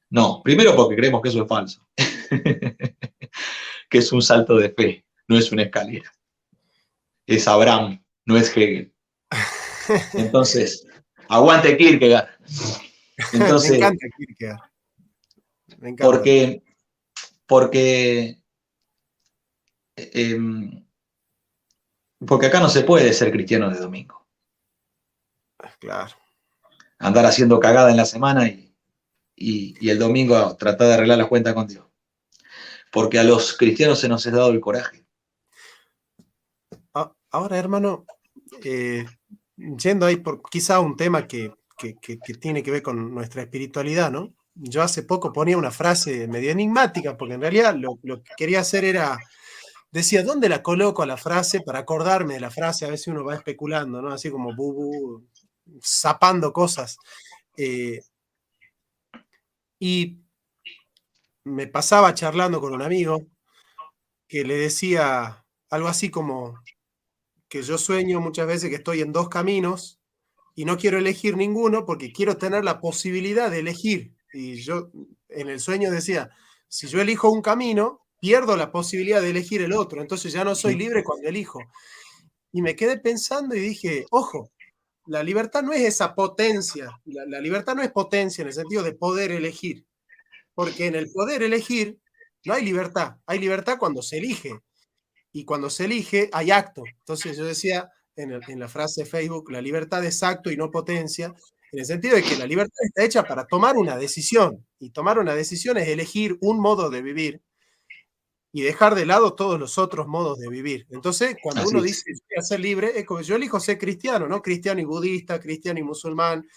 No, primero porque creemos que eso es falso, que es un salto de fe, no es una escalera. Es Abraham, no es Hegel. Entonces, aguante Kierkegaard. Entonces, me encanta Kierkegaard. Me encanta. Porque acá no se puede ser cristiano de domingo. Claro. Andar haciendo cagada en la semana y el domingo tratar de arreglar las cuentas con Dios. porque a los cristianos se nos ha dado el coraje. Ahora, hermano, yendo ahí por quizá un tema que tiene que ver con nuestra espiritualidad, ¿no? Yo hace poco ponía una frase medio enigmática, porque en realidad lo que quería hacer era, decía, ¿dónde la coloco a la frase para acordarme de la frase? A veces uno va especulando, ¿no? Así como bubu, zapando cosas. Y me pasaba charlando con un amigo que le decía algo así como que yo sueño muchas veces que estoy en dos caminos y no quiero elegir ninguno porque quiero tener la posibilidad de elegir. Y yo en el sueño decía, si yo elijo un camino, pierdo la posibilidad de elegir el otro, entonces ya no soy libre cuando elijo. Y me quedé pensando y dije, ojo, la libertad no es esa potencia, la libertad no es potencia en el sentido de poder elegir, porque en el poder elegir no hay libertad cuando se elige, y cuando se elige hay acto. Entonces yo decía en la frase de Facebook, la libertad es acto y no potencia, en el sentido de que la libertad está hecha para tomar una decisión, y tomar una decisión es elegir un modo de vivir y dejar de lado todos los otros modos de vivir. Entonces, cuando Así uno es. dice voy a ser libre, es como yo elijo ser cristiano, ¿no? Cristiano y budista, cristiano y musulmán,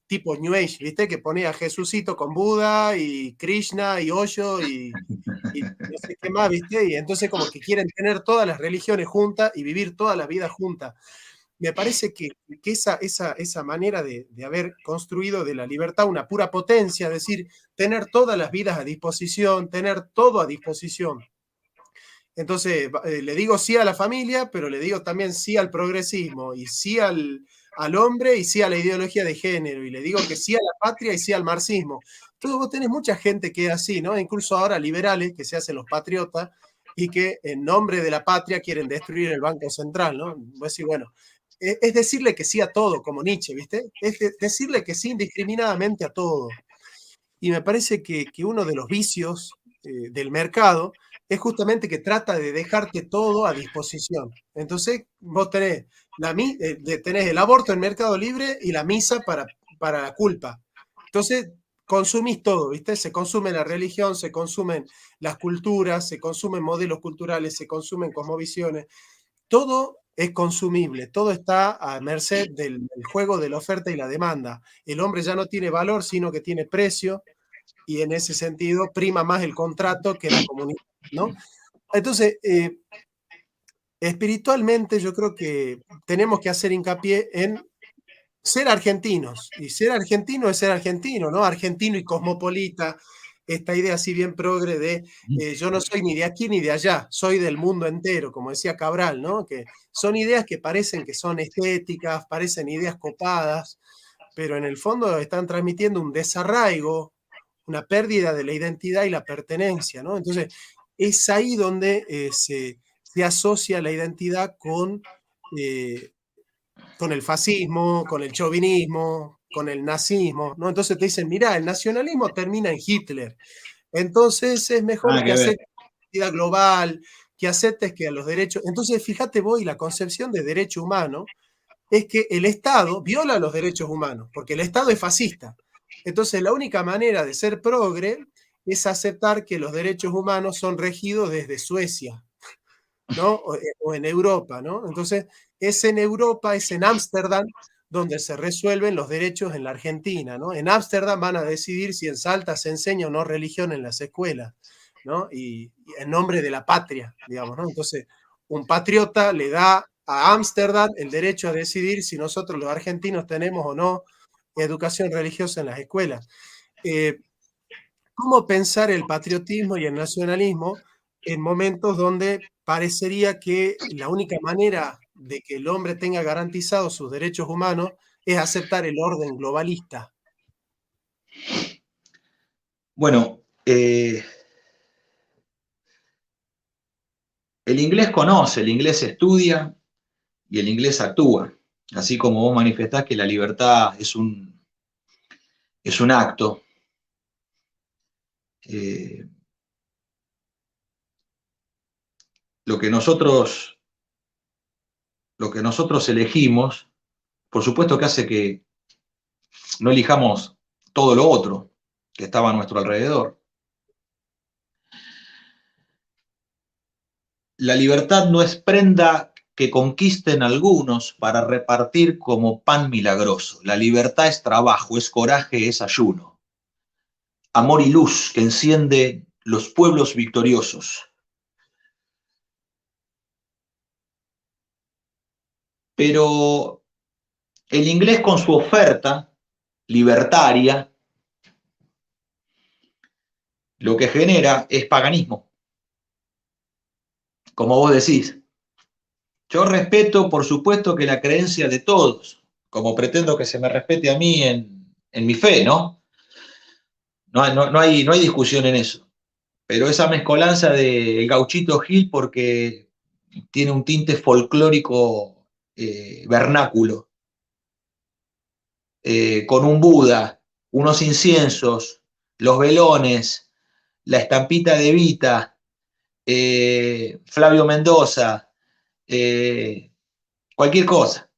tipo New Age, ¿viste? Que pone a Jesucito con Buda y Krishna y Osho y no sé qué más, ¿viste? Y entonces como que quieren tener todas las religiones juntas y vivir toda la vida juntas. Me parece que esa manera de haber construido de la libertad una pura potencia, es decir, tener todas las vidas a disposición, tener todo a disposición. Entonces, le digo sí a la familia, pero le digo también sí al progresismo, y sí al hombre, y sí a la ideología de género, y le digo que sí a la patria y sí al marxismo. Entonces vos tenés mucha gente que es así, ¿no? Incluso ahora liberales, que se hacen los patriotas, y que en nombre de la patria quieren destruir el Banco Central, ¿no? Vos decís, bueno, es decirle que sí a todo, como Nietzsche, ¿viste? Es decirle que sí indiscriminadamente a todo. Y me parece que uno de los vicios del mercado es justamente que trata de dejarte todo a disposición. Entonces, vos tenés el aborto en Mercado Libre y la misa para la culpa. Entonces, consumís todo, ¿viste? Se consume la religión, se consumen las culturas, se consumen modelos culturales, se consumen cosmovisiones. Todo es consumible, todo está a merced del juego de la oferta y la demanda. El hombre ya no tiene valor, sino que tiene precio, y en ese sentido prima más el contrato que la comunidad, ¿no? Entonces, espiritualmente yo creo que tenemos que hacer hincapié en ser argentinos, y ser argentino es ser argentino, ¿no? Argentino y cosmopolita, esta idea así bien progre de yo no soy ni de aquí ni de allá, soy del mundo entero, como decía Cabral, ¿no? Que son ideas que parecen que son estéticas, parecen ideas copadas, pero en el fondo están transmitiendo un desarraigo, una pérdida de la identidad y la pertenencia, ¿no? Entonces, es ahí donde se asocia la identidad con el fascismo, con el chauvinismo, con el nazismo, ¿no? Entonces te dicen, mira, el nacionalismo termina en Hitler, entonces es mejor que aceptes la identidad global, que aceptes que a los derechos... Entonces, fíjate vos, y la concepción de derecho humano es que el Estado viola los derechos humanos, porque el Estado es fascista. Entonces, la única manera de ser progre es aceptar que los derechos humanos son regidos desde Suecia, ¿no? O en Europa, ¿no? Entonces, es en Europa, es en Ámsterdam, donde se resuelven los derechos en la Argentina, ¿no? En Ámsterdam van a decidir si en Salta se enseña o no religión en las escuelas, ¿no? Y en nombre de la patria, digamos, ¿no? Entonces, un patriota le da a Ámsterdam el derecho a decidir si nosotros los argentinos tenemos o no educación religiosa en las escuelas. ¿Cómo pensar el patriotismo y el nacionalismo en momentos donde parecería que la única manera de que el hombre tenga garantizados sus derechos humanos es aceptar el orden globalista? Bueno, el inglés conoce, el inglés estudia y el inglés actúa. Así como vos manifestás que la libertad es un acto, lo que nosotros elegimos, por supuesto que hace que no elijamos todo lo otro que estaba a nuestro alrededor. la libertad no es prenda que conquisten algunos para repartir como pan milagroso. La libertad es trabajo, es coraje, es ayuno. Amor y luz que enciende los pueblos victoriosos. Pero el inglés con su oferta libertaria, lo que genera es paganismo. Como vos decís, yo respeto, por supuesto, que la creencia de todos, como pretendo que se me respete a mí en mi fe, ¿no? No hay discusión en eso. Pero esa mezcolanza del gauchito Gil, porque tiene un tinte folclórico vernáculo, con un Buda, unos inciensos, los velones, la estampita de Evita, Flavio Mendoza, cualquier cosa.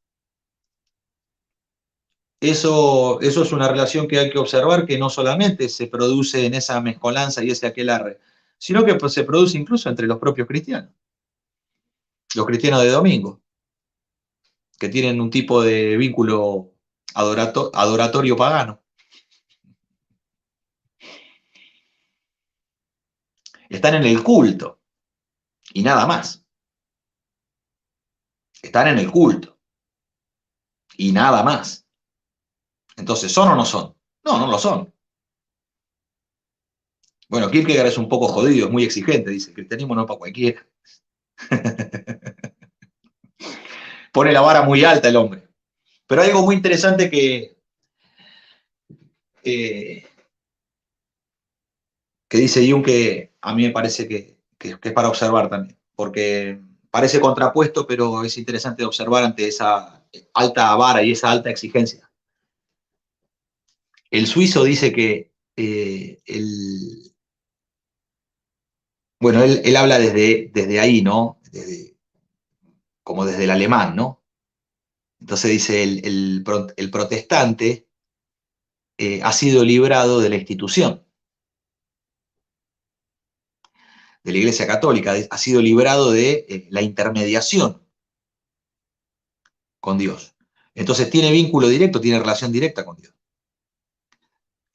Eso es una relación que hay que observar, que no solamente se produce en esa mezcolanza y ese aquelarre, sino que pues, se produce incluso entre los propios cristianos, los cristianos de domingo, que tienen un tipo de vínculo adoratorio pagano. Están en el culto y nada más. Están en el culto y nada más. Entonces, ¿son o no son? No, no lo son. Bueno, Kierkegaard es un poco jodido, es muy exigente, dice, el cristianismo no es para cualquiera. Pone la vara muy alta el hombre. Pero hay algo muy interesante que dice Jung, que a mí me parece que es para observar también, porque parece contrapuesto, pero es interesante observar ante esa alta vara y esa alta exigencia. El suizo dice que bueno, él habla desde ahí, ¿no? Como desde el alemán, ¿no? Entonces dice, el protestante ha sido librado de la institución, de la Iglesia Católica, ha sido librado de la intermediación con Dios. Entonces tiene vínculo directo, tiene relación directa con Dios.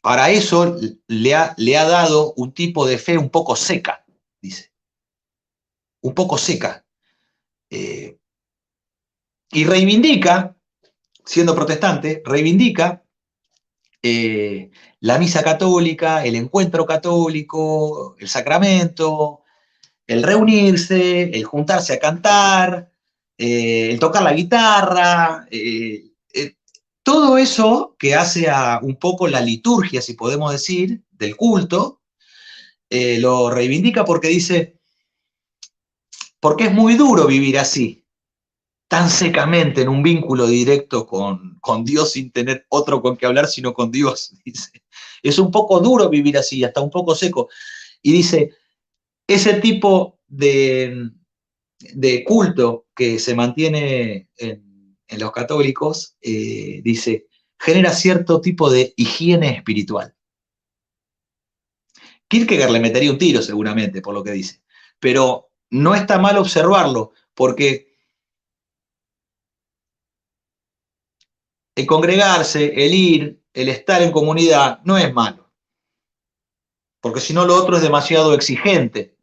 Para eso le ha dado un tipo de fe un poco seca, dice. Un poco seca. Y reivindica, siendo protestante, reivindica la misa católica, el encuentro católico, el sacramento, el reunirse, el juntarse a cantar, el tocar la guitarra, todo eso que hace a un poco la liturgia, si podemos decir, del culto, lo reivindica porque dice, porque es muy duro vivir así, tan secamente en un vínculo directo con Dios sin tener otro con que hablar sino con Dios, dice. Es un poco duro vivir así, hasta un poco seco. Y dice, ese tipo de culto que se mantiene en los católicos, dice, genera cierto tipo de higiene espiritual. Kierkegaard le metería un tiro seguramente por lo que dice, pero no está mal observarlo, porque el congregarse, el ir, el estar en comunidad no es malo, porque si no lo otro es demasiado exigente.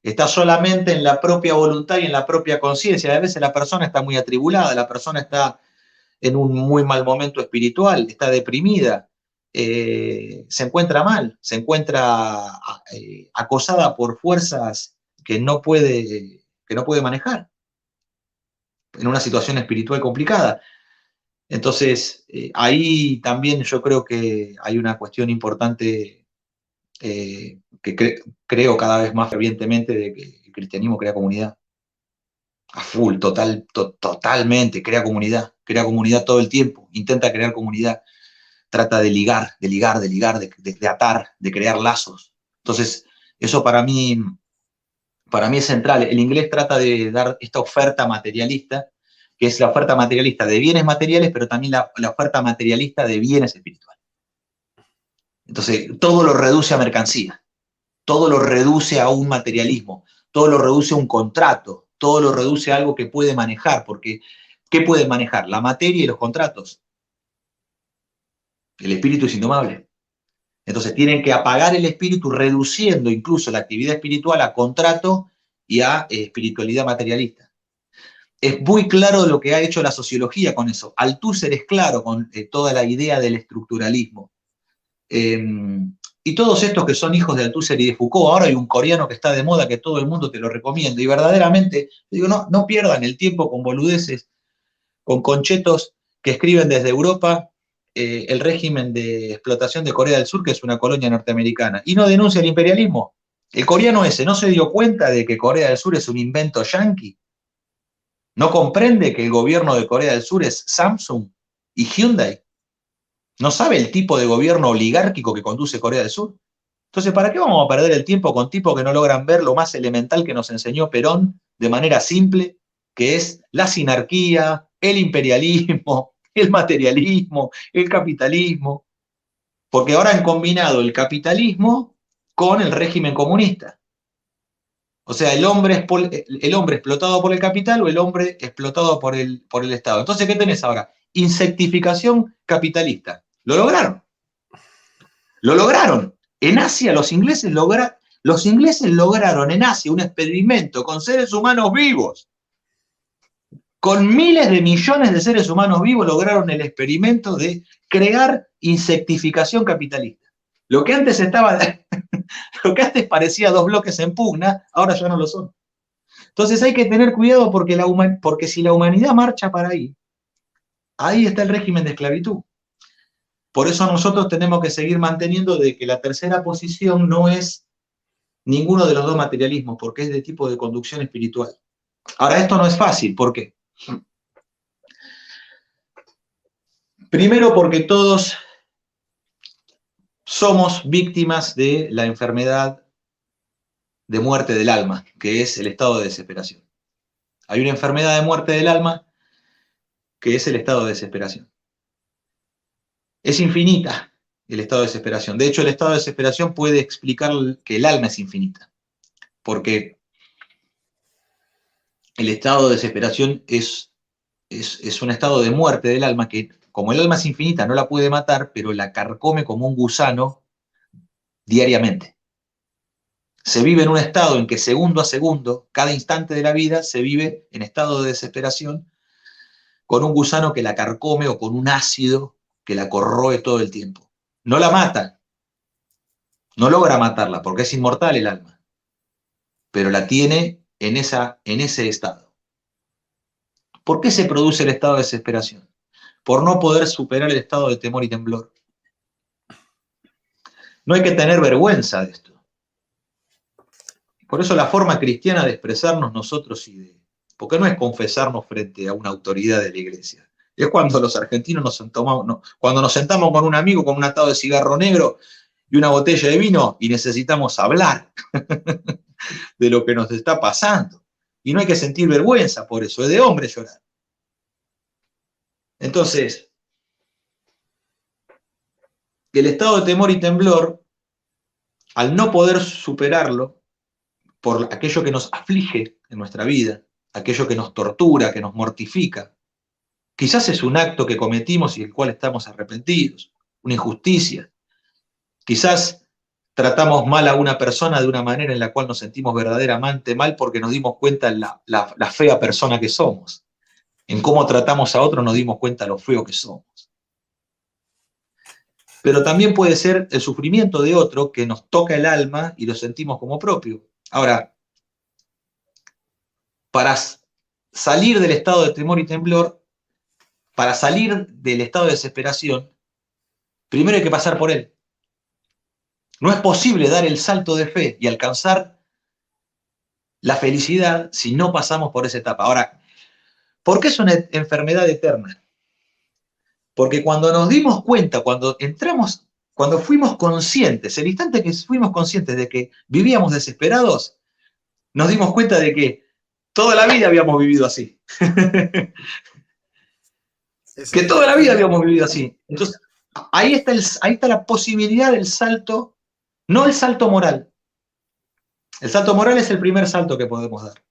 Está solamente en la propia voluntad y en la propia conciencia. A veces la persona está muy atribulada, la persona está en un muy mal momento espiritual, está deprimida, se encuentra mal, se encuentra acosada por fuerzas que no puede manejar, en una situación espiritual complicada. Entonces, ahí también yo creo que hay una cuestión importante que creo cada vez más fervientemente, de que el cristianismo crea comunidad. A full, totalmente, crea comunidad todo el tiempo, intenta crear comunidad, trata de ligar, de atar, de crear lazos. Entonces, eso para mí es central. El inglés trata de dar esta oferta materialista, que es la oferta materialista de bienes materiales, pero también la oferta materialista de bienes espirituales. Entonces, todo lo reduce a mercancía, todo lo reduce a un materialismo, todo lo reduce a un contrato, todo lo reduce a algo que puede manejar, porque ¿qué puede manejar? La materia y los contratos. El espíritu es indomable. Entonces tienen que apagar el espíritu reduciendo incluso la actividad espiritual a contrato y a espiritualidad materialista. Es muy claro lo que ha hecho la sociología con eso. Althusser es claro con toda la idea del estructuralismo. Y todos estos que son hijos de Althusser y de Foucault, ahora hay un coreano que está de moda que todo el mundo te lo recomienda, y verdaderamente, digo, no pierdan el tiempo con boludeces, con conchetos que escriben desde Europa el régimen de explotación de Corea del Sur, que es una colonia norteamericana, y no denuncia el imperialismo. El coreano ese no se dio cuenta de que Corea del Sur es un invento yanqui. No comprende que el gobierno de Corea del Sur es Samsung y Hyundai. No sabe el tipo de gobierno oligárquico que conduce Corea del Sur. Entonces, ¿para qué vamos a perder el tiempo con tipos que no logran ver lo más elemental que nos enseñó Perón de manera simple, que es la sinarquía, el imperialismo, el materialismo, el capitalismo? Porque ahora han combinado el capitalismo con el régimen comunista. O sea, el hombre explotado por el capital o el hombre explotado por el Estado. Entonces, ¿qué tenés ahora? Insectificación capitalista. Lo lograron. Lo lograron. En Asia los ingleses lograron en Asia un experimento con seres humanos vivos. Con miles de millones de seres humanos vivos lograron el experimento de crear insectificación capitalista. Lo que antes parecía dos bloques en pugna, ahora ya no lo son. Entonces hay que tener cuidado porque si la humanidad marcha para ahí está el régimen de esclavitud. Por eso nosotros tenemos que seguir manteniendo de que la tercera posición no es ninguno de los dos materialismos, porque es de tipo de conducción espiritual. Ahora, esto no es fácil. ¿Por qué? Primero, porque todos somos víctimas de la enfermedad de muerte del alma, que es el estado de desesperación. Hay una enfermedad de muerte del alma que es el estado de desesperación. Es infinita el estado de desesperación. De hecho, el estado de desesperación puede explicar que el alma es infinita, porque el estado de desesperación es un estado de muerte del alma que, como el alma es infinita, no la puede matar, pero la carcome como un gusano diariamente. Se vive en un estado en que segundo a segundo, cada instante de la vida, se vive en estado de desesperación con un gusano que la carcome o con un ácido que la corroe todo el tiempo. No la mata, no logra matarla porque es inmortal el alma, pero la tiene en ese estado. ¿Por qué se produce el estado de desesperación? Por no poder superar el estado de temor y temblor. No hay que tener vergüenza de esto. Por eso la forma cristiana de expresarnos nosotros porque no es confesarnos frente a una autoridad de la iglesia. Es cuando los argentinos cuando nos sentamos con un amigo con un atado de cigarro negro y una botella de vino y necesitamos hablar de lo que nos está pasando. Y no hay que sentir vergüenza por eso, es de hombre llorar. Entonces, el estado de temor y temblor, al no poder superarlo por aquello que nos aflige en nuestra vida, aquello que nos tortura, que nos mortifica, quizás es un acto que cometimos y del cual estamos arrepentidos, una injusticia. Quizás tratamos mal a una persona de una manera en la cual nos sentimos verdaderamente mal porque nos dimos cuenta de la fea persona que somos. En cómo tratamos a otros nos dimos cuenta de lo feo que somos. Pero también puede ser el sufrimiento de otro que nos toca el alma y lo sentimos como propio. Ahora, para salir del estado de temor y temblor, para salir del estado de desesperación, primero hay que pasar por él. No es posible dar el salto de fe y alcanzar la felicidad si no pasamos por esa etapa. Ahora, ¿por qué es una enfermedad eterna? Porque cuando nos dimos cuenta, cuando fuimos conscientes, el instante que fuimos conscientes de que vivíamos desesperados, nos dimos cuenta de que toda la vida habíamos vivido así. Que toda la vida habíamos vivido así. Entonces, ahí está la posibilidad del salto, no el salto moral, El salto moral es el primer salto que podemos dar.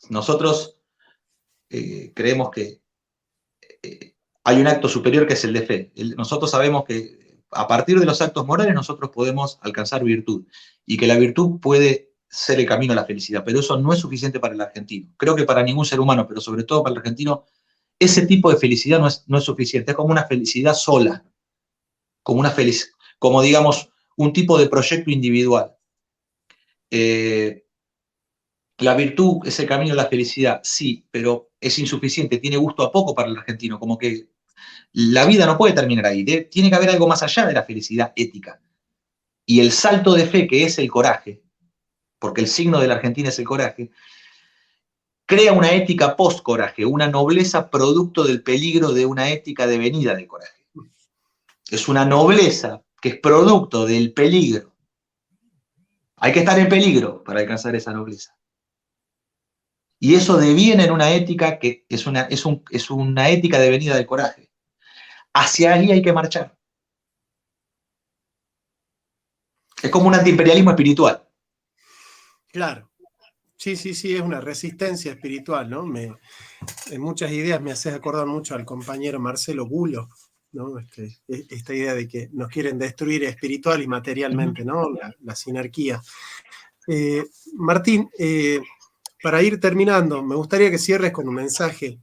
Nosotros creemos que hay un acto superior que es el de fe. Nosotros sabemos que a partir de los actos morales nosotros podemos alcanzar virtud y que la virtud puede ser el camino a la felicidad, pero eso no es suficiente para el argentino. Creo que para ningún ser humano, pero sobre todo para el argentino, ese tipo de felicidad no es suficiente. Es como una felicidad sola, como digamos un tipo de proyecto individual. La virtud es el camino a la felicidad, sí, pero es insuficiente, tiene gusto a poco para el argentino, como que la vida no puede terminar ahí, tiene que haber algo más allá de la felicidad ética. Y el salto de fe, que es el coraje, porque el signo de la Argentina es el coraje, crea una ética post-coraje, una nobleza producto del peligro de una ética devenida del coraje. Es una nobleza que es producto del peligro. Hay que estar en peligro para alcanzar esa nobleza. Y eso deviene en una ética que es una ética devenida del coraje. Hacia ahí hay que marchar. Es como un antiimperialismo espiritual. Claro. Sí, sí, sí, es una resistencia espiritual, ¿no? En muchas ideas me haces acordar mucho al compañero Marcelo Bulo, ¿no? Esta idea de que nos quieren destruir espiritual y materialmente, ¿no? La sinarquía. Martín, para ir terminando, me gustaría que cierres con un mensaje.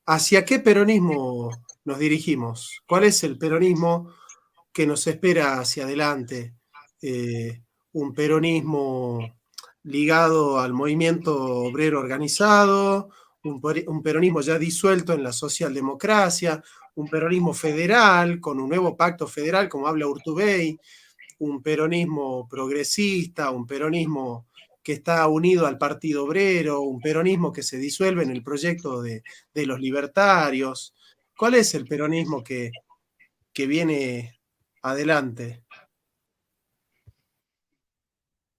¿Hacia qué peronismo nos dirigimos? ¿Cuál es el peronismo que nos espera hacia adelante? ¿Un peronismo ligado al movimiento obrero organizado? ¿Un peronismo ya disuelto en la socialdemocracia? ¿Un peronismo federal con un nuevo pacto federal, como habla Urtubey? ¿Un peronismo progresista? ¿Un peronismo que está unido al Partido Obrero? ¿Un peronismo que se disuelve en el proyecto de los libertarios? ¿Cuál es el peronismo que viene adelante?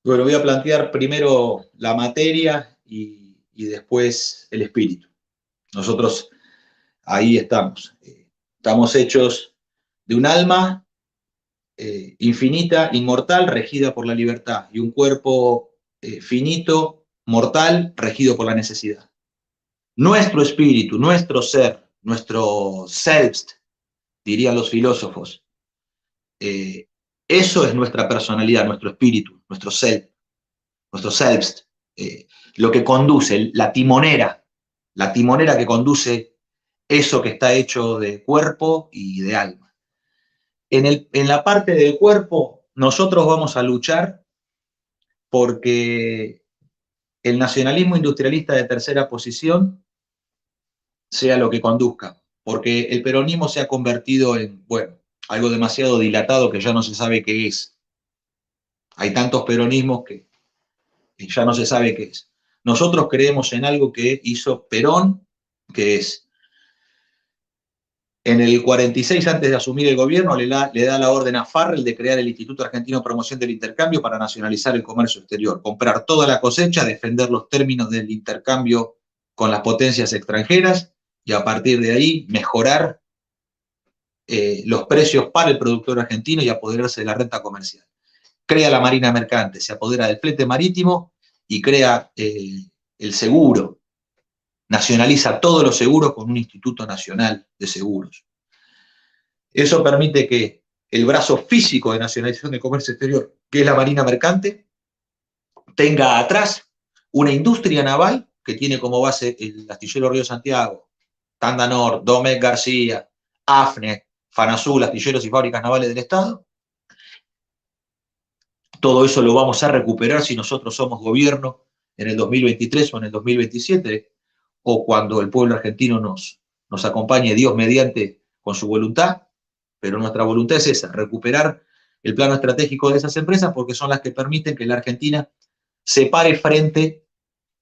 Bueno, voy a plantear primero la materia y después el espíritu. Nosotros ahí estamos. Estamos hechos de un alma infinita, inmortal, regida por la libertad, y un cuerpo finito, mortal, regido por la necesidad. Nuestro espíritu, nuestro ser, nuestro selbst, dirían los filósofos, eso es nuestra personalidad, nuestro espíritu, nuestro self, nuestro selbst, lo que conduce, la timonera que conduce eso que está hecho de cuerpo y de alma. En la parte del cuerpo, nosotros vamos a luchar porque el nacionalismo industrialista de tercera posición sea lo que conduzca, porque el peronismo se ha convertido en, bueno, algo demasiado dilatado que ya no se sabe qué es. Hay tantos peronismos que ya no se sabe qué es. Nosotros creemos en algo que hizo Perón, que es, en el 46, antes de asumir el gobierno, le da la orden a Farrell de crear el Instituto Argentino de Promoción del Intercambio para nacionalizar el comercio exterior, comprar toda la cosecha, defender los términos del intercambio con las potencias extranjeras y a partir de ahí mejorar los precios para el productor argentino y apoderarse de la renta comercial. Crea la Marina Mercante, se apodera del flete marítimo y crea el seguro. Nacionaliza todos los seguros con un Instituto Nacional de Seguros. Eso permite que el brazo físico de nacionalización del comercio exterior, que es la Marina Mercante, tenga atrás una industria naval que tiene como base el astillero Río Santiago, Tandanor, Domecq García, AFNE, FANASUL, astilleros y fábricas navales del Estado. Todo eso lo vamos a recuperar si nosotros somos gobierno en el 2023 o en el 2027, o cuando el pueblo argentino nos acompañe, Dios mediante, con su voluntad. Pero nuestra voluntad es esa, recuperar el plano estratégico de esas empresas porque son las que permiten que la Argentina se pare frente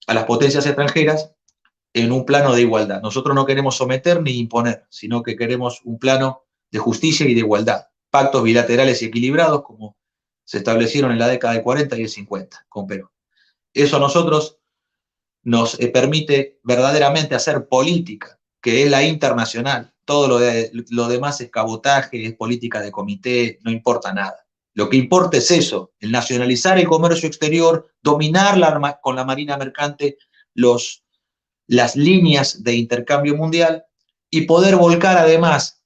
a las potencias extranjeras en un plano de igualdad. Nosotros no queremos someter ni imponer, sino que queremos un plano de justicia y de igualdad. Pactos bilaterales y equilibrados como se establecieron en la década del 40 y el 50 con Perón. Eso a nosotros nos permite verdaderamente hacer política, que es la internacional. Todo lo demás es cabotaje, es política de comité, no importa nada. Lo que importa es eso, el nacionalizar el comercio exterior, dominar con la marina mercante las líneas de intercambio mundial y poder volcar además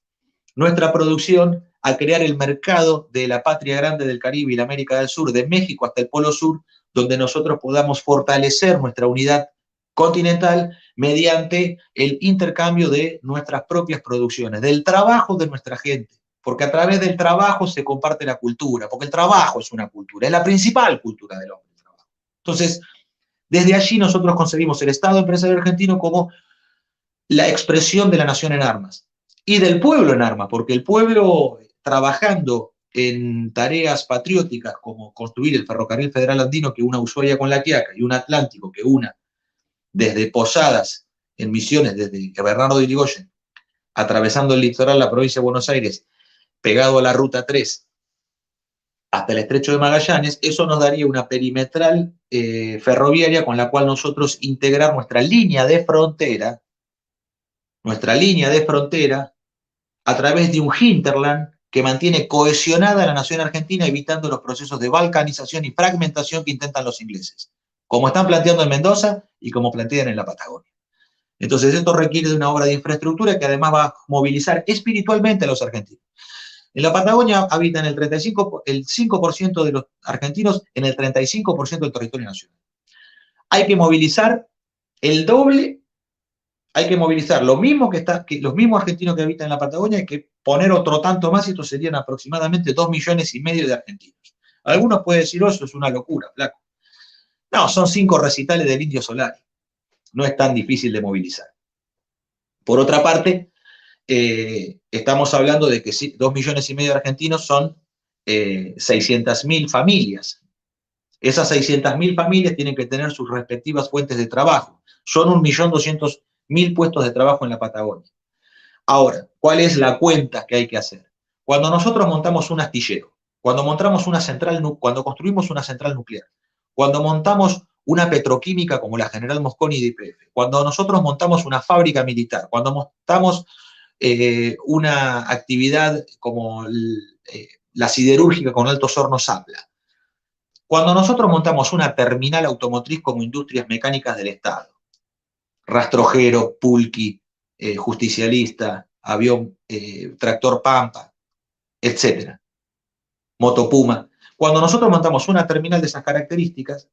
nuestra producción a crear el mercado de la patria grande del Caribe y la América del Sur, de México hasta el Polo Sur, donde nosotros podamos fortalecer nuestra unidad continental mediante el intercambio de nuestras propias producciones, del trabajo de nuestra gente, porque a través del trabajo se comparte la cultura, porque el trabajo es una cultura, es la principal cultura del hombre, el trabajo. Entonces, desde allí nosotros concebimos el Estado empresario argentino como la expresión de la nación en armas y del pueblo en armas, porque el pueblo trabajando en tareas patrióticas como construir el ferrocarril federal andino que una Ushuaia con La Quiaca y un Atlántico que una desde Posadas en Misiones, desde Bernardo de Irigoyen, atravesando el litoral de la provincia de Buenos Aires, pegado a la Ruta 3, hasta el Estrecho de Magallanes, eso nos daría una perimetral ferroviaria con la cual nosotros integrar nuestra línea de frontera a través de un hinterland que mantiene cohesionada a la nación argentina, evitando los procesos de balcanización y fragmentación que intentan los ingleses, como están planteando en Mendoza y como plantean en la Patagonia. Entonces esto requiere de una obra de infraestructura que además va a movilizar espiritualmente a los argentinos. En la Patagonia habitan el 5% de los argentinos en el 35% del territorio nacional. Hay que movilizar el doble, hay que movilizar lo mismo que los mismos argentinos que habitan en la Patagonia, hay que poner otro tanto más y estos serían aproximadamente 2,5 millones de argentinos. Algunos pueden decir, eso es una locura, flaco. No, son 5 recitales del Indio Solari. No es tan difícil de movilizar. Por otra parte, estamos hablando de que 2,5 millones de argentinos son 600.000 familias. Esas 600.000 familias tienen que tener sus respectivas fuentes de trabajo. Son 1.200.000 puestos de trabajo en la Patagonia. Ahora, ¿cuál es la cuenta que hay que hacer? Cuando nosotros montamos un astillero, cuando construimos una central nuclear, cuando montamos una petroquímica como la General Mosconi de YPF, cuando nosotros montamos una fábrica militar, cuando montamos una actividad como la siderúrgica con Altos Hornos Zapla, cuando nosotros montamos una terminal automotriz como Industrias Mecánicas del Estado, Rastrojero, Pulqui, Justicialista, Avión, Tractor Pampa, etc. Motopuma. Cuando nosotros montamos una terminal de esas características,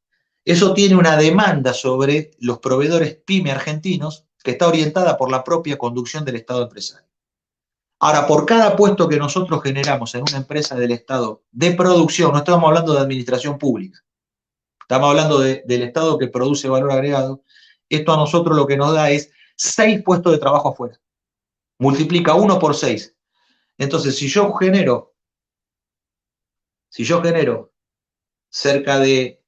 eso tiene una demanda sobre los proveedores pyme argentinos que está orientada por la propia conducción del Estado empresario. Ahora, por cada puesto que nosotros generamos en una empresa del Estado de producción, no estamos hablando de administración pública, estamos hablando del Estado que produce valor agregado, esto a nosotros lo que nos da es 6 puestos de trabajo afuera. Multiplica 1 por 6. Entonces, si yo genero cerca de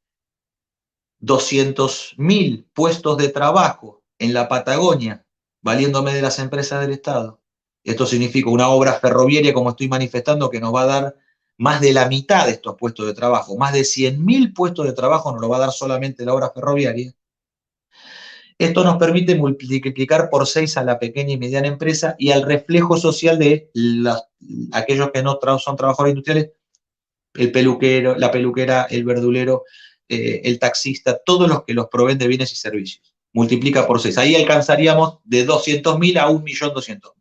200.000 puestos de trabajo en la Patagonia, valiéndome de las empresas del Estado, esto significa una obra ferroviaria, como estoy manifestando, que nos va a dar más de la mitad de estos puestos de trabajo, más de 100.000 puestos de trabajo nos lo va a dar solamente la obra ferroviaria. Esto nos permite multiplicar por 6 a la pequeña y mediana empresa y al reflejo social de aquellos que no son trabajadores industriales, el peluquero, la peluquera, el verdulero, el taxista, todos los que los proveen de bienes y servicios. Multiplica por 6. Ahí alcanzaríamos de 200.000 a 1.200.000.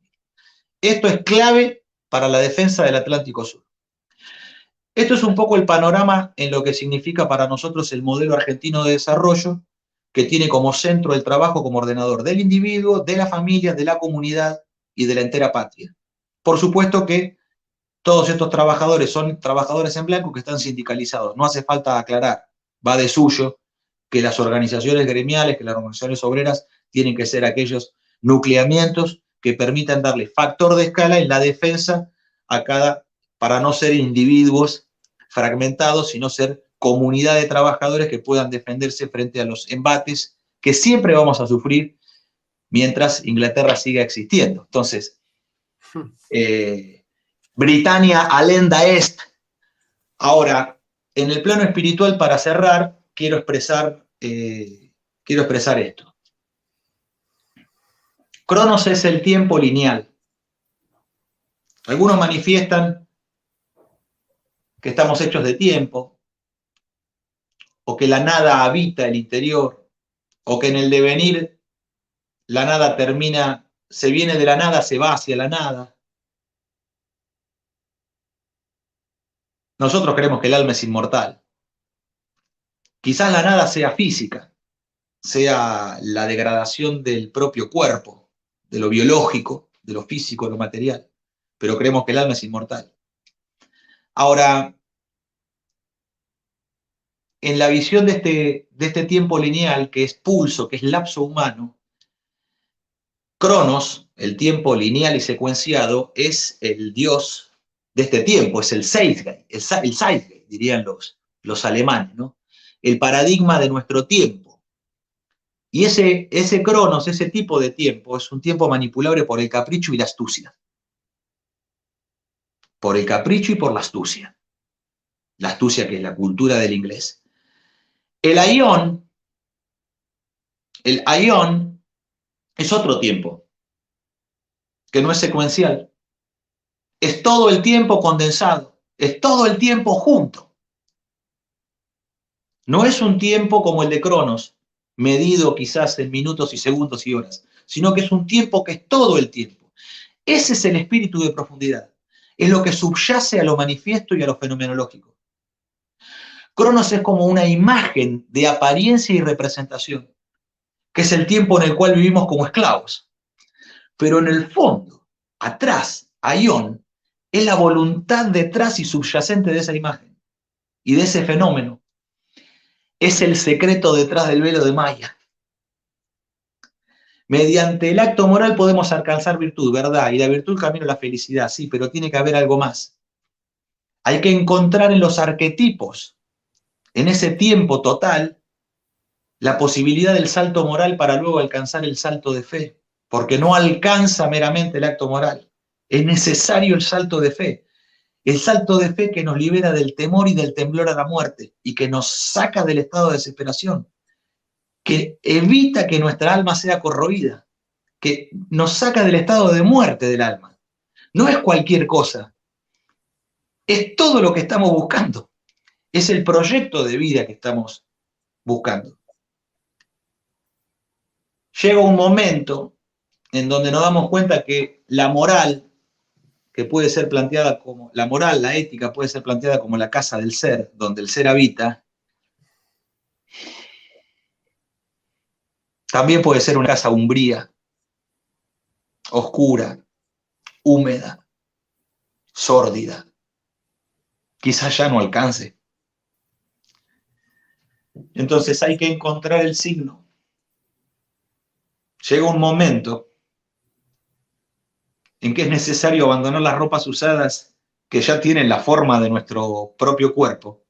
Esto es clave para la defensa del Atlántico Sur. Esto es un poco el panorama en lo que significa para nosotros el modelo argentino de desarrollo, que tiene como centro el trabajo como ordenador del individuo, de la familia, de la comunidad y de la entera patria. Por supuesto que todos estos trabajadores son trabajadores en blanco que están sindicalizados. No hace falta aclarar, va de suyo que las organizaciones gremiales, que las organizaciones obreras tienen que ser aquellos nucleamientos que permitan darle factor de escala en la defensa para no ser individuos fragmentados, sino ser comunidad de trabajadores que puedan defenderse frente a los embates que siempre vamos a sufrir mientras Inglaterra siga existiendo. Entonces, Britannia alenda est. Ahora, en el plano espiritual, para cerrar, quiero expresar esto. Cronos es el tiempo lineal. Algunos manifiestan que estamos hechos de tiempo, o que la nada habita el interior, o que en el devenir la nada termina, se viene de la nada, se va hacia la nada. Nosotros creemos que el alma es inmortal. Quizás la nada sea física, sea la degradación del propio cuerpo, de lo biológico, de lo físico, de lo material, pero creemos que el alma es inmortal. Ahora, en la visión de este tiempo lineal, que es pulso, que es lapso humano, Cronos, el tiempo lineal y secuenciado, es el dios de este tiempo, es el Zeitgeist, el Zeitgeist, dirían los alemanes, ¿no? El paradigma de nuestro tiempo. Y ese Cronos, ese tipo de tiempo, es un tiempo manipulable por el capricho y la astucia. Por el capricho y por la astucia. La astucia, que es la cultura del inglés. El Aion es otro tiempo, que no es secuencial. Es todo el tiempo condensado, es todo el tiempo junto. No es un tiempo como el de Cronos, medido quizás en minutos y segundos y horas, sino que es un tiempo que es todo el tiempo. Ese es el espíritu de profundidad. Es lo que subyace a lo manifiesto y a lo fenomenológico. Cronos es como una imagen de apariencia y representación, que es el tiempo en el cual vivimos como esclavos. Pero en el fondo, atrás, Aion, es la voluntad detrás y subyacente de esa imagen y de ese fenómeno. Es el secreto detrás del velo de Maya. Mediante el acto moral podemos alcanzar virtud, ¿verdad? Y la virtud camino a la felicidad, sí, pero tiene que haber algo más. Hay que encontrar en los arquetipos, en ese tiempo total, la posibilidad del salto moral para luego alcanzar el salto de fe, porque no alcanza meramente el acto moral. Es necesario el salto de fe. El salto de fe que nos libera del temor y del temblor a la muerte y que nos saca del estado de desesperación, que evita que nuestra alma sea corroída, que nos saca del estado de muerte del alma. No es cualquier cosa, es todo lo que estamos buscando, es el proyecto de vida que estamos buscando. Llega un momento en donde nos damos cuenta que la moral, que puede ser planteada como, la moral, la ética puede ser planteada como la casa del ser, donde el ser habita, también puede ser una casa umbría, oscura, húmeda, sórdida. Quizás ya no alcance. Entonces hay que encontrar el signo. Llega un momento en que es necesario abandonar las ropas usadas que ya tienen la forma de nuestro propio cuerpo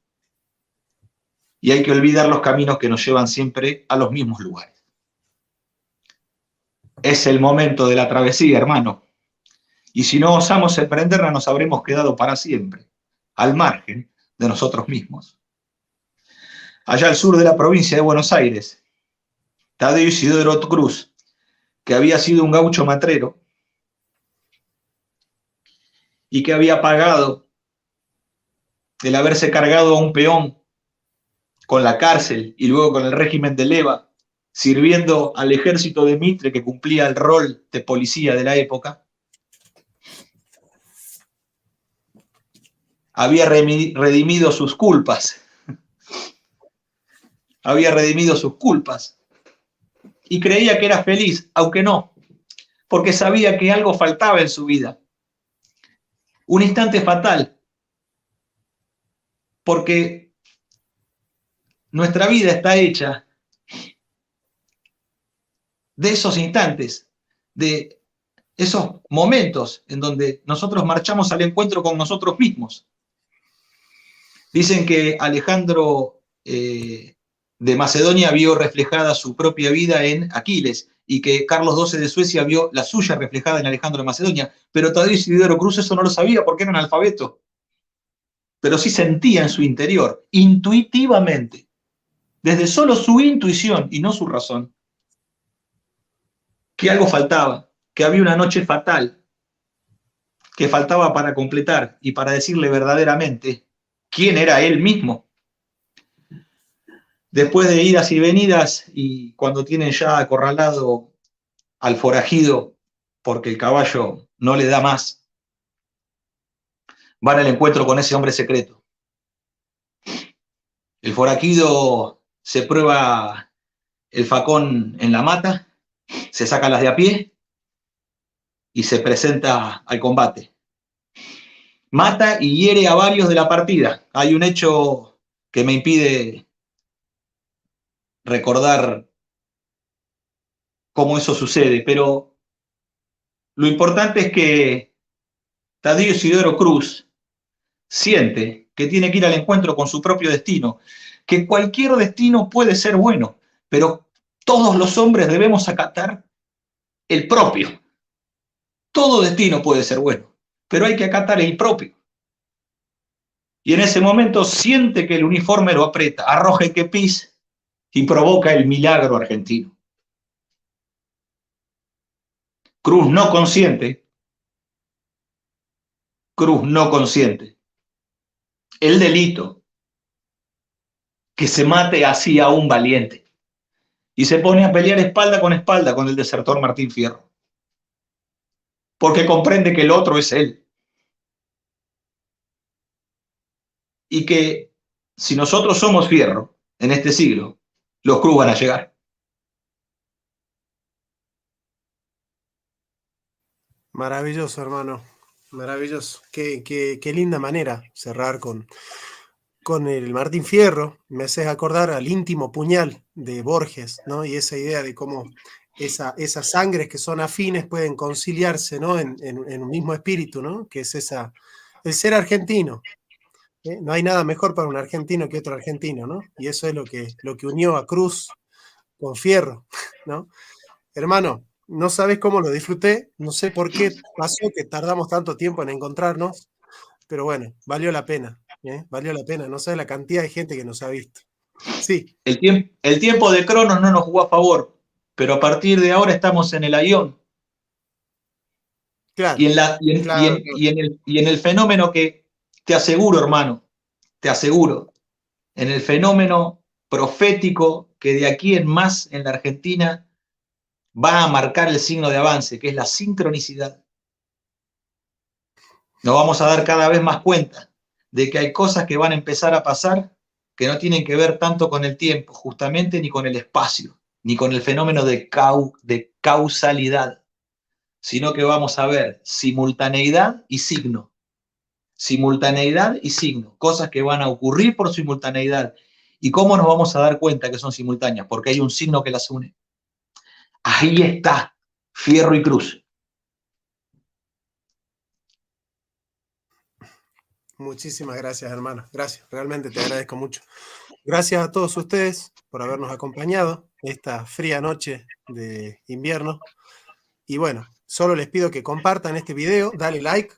y hay que olvidar los caminos que nos llevan siempre a los mismos lugares. Es el momento de la travesía, hermano. Y si no osamos emprenderla, nos habremos quedado para siempre al margen de nosotros mismos. Allá al sur de la provincia de Buenos Aires, Tadeo Isidoro Cruz, que había sido un gaucho matrero y que había pagado el haberse cargado a un peón con la cárcel y luego con el régimen de Leva, sirviendo al ejército de Mitre, que cumplía el rol de policía de la época, había redimido sus culpas. Había redimido sus culpas. Y creía que era feliz, aunque no, porque sabía que algo faltaba en su vida. Un instante fatal, porque nuestra vida está hecha de esos instantes, de esos momentos en donde nosotros marchamos al encuentro con nosotros mismos. Dicen que Alejandro de Macedonia vio reflejada su propia vida en Aquiles y que Carlos XII de Suecia vio la suya reflejada en Alejandro de Macedonia, pero Tadeo Isidoro Cruz eso no lo sabía porque era analfabeto, pero sí sentía en su interior, intuitivamente, desde solo su intuición y no su razón, que algo faltaba, que había una noche fatal, que faltaba para completar y para decirle verdaderamente quién era él mismo. Después de idas y venidas, y cuando tienen ya acorralado al forajido porque el caballo no le da más, van al encuentro con ese hombre secreto. El forajido se prueba el facón en la mata, se saca las de a pie y se presenta al combate. Mata y hiere a varios de la partida. Hay un hecho que me impide recordar cómo eso sucede, pero lo importante es que Tadeo Isidoro Cruz siente que tiene que ir al encuentro con su propio destino, que cualquier destino puede ser bueno, pero todos los hombres debemos acatar el propio. Todo destino puede ser bueno, pero hay que acatar el propio. Y en ese momento siente que el uniforme lo aprieta, arroja el kepis y provoca el milagro argentino. Cruz no consiente el delito, que se mate así a un valiente, y se pone a pelear espalda con el desertor Martín Fierro, porque comprende que el otro es él, y que si nosotros somos Fierro en este siglo, los Cruz van a llegar. Maravilloso, hermano. Maravilloso. Qué linda manera cerrar con el Martín Fierro. Me haces acordar al Íntimo Puñal de Borges, ¿no? Y esa idea de cómo esas sangres que son afines pueden conciliarse, ¿no? En un mismo espíritu, ¿no? Que es el ser argentino. No hay nada mejor para un argentino que otro argentino, ¿no? Y eso es lo que unió a Cruz con Fierro, ¿no? Hermano, no sabes cómo lo disfruté, no sé por qué pasó que tardamos tanto tiempo en encontrarnos, pero bueno, valió la pena, valió la pena, no sabes la cantidad de gente que nos ha visto. Sí. El tiempo de Cronos no nos jugó a favor, pero a partir de ahora estamos en el Aion. Claro, Y en el fenómeno que te aseguro, hermano, te aseguro, en el fenómeno profético que de aquí en más en la Argentina va a marcar el signo de avance, que es la sincronicidad. Nos vamos a dar cada vez más cuenta de que hay cosas que van a empezar a pasar que no tienen que ver tanto con el tiempo, justamente, ni con el espacio, ni con el fenómeno de causalidad, sino que vamos a ver simultaneidad y signo. Simultaneidad y signo, cosas que van a ocurrir por simultaneidad. ¿Y cómo nos vamos a dar cuenta que son simultáneas? Porque hay un signo que las une. Ahí está, Fierro y Cruz. Muchísimas gracias, hermano. Gracias, realmente te agradezco mucho. Gracias a todos ustedes por habernos acompañado esta fría noche de invierno. Y bueno, solo les pido que compartan este video, dale like,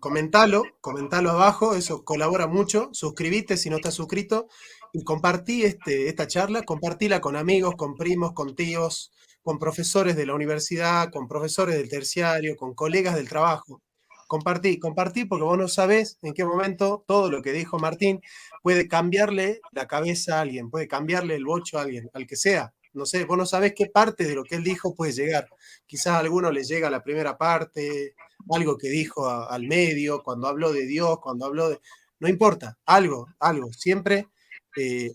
comentalo abajo, eso colabora mucho. Suscribite si no estás suscrito y compartí esta charla, compartila con amigos, con primos, con tíos, con profesores de la universidad, con profesores del terciario, con colegas del trabajo. Compartí porque vos no sabés en qué momento todo lo que dijo Martín puede cambiarle la cabeza a alguien, puede cambiarle el bocho a alguien, al que sea. No sé, vos no sabés qué parte de lo que él dijo puede llegar. Quizás a alguno le llega la primera parte, algo que dijo al medio, cuando habló de Dios, cuando habló de... No importa, algo, siempre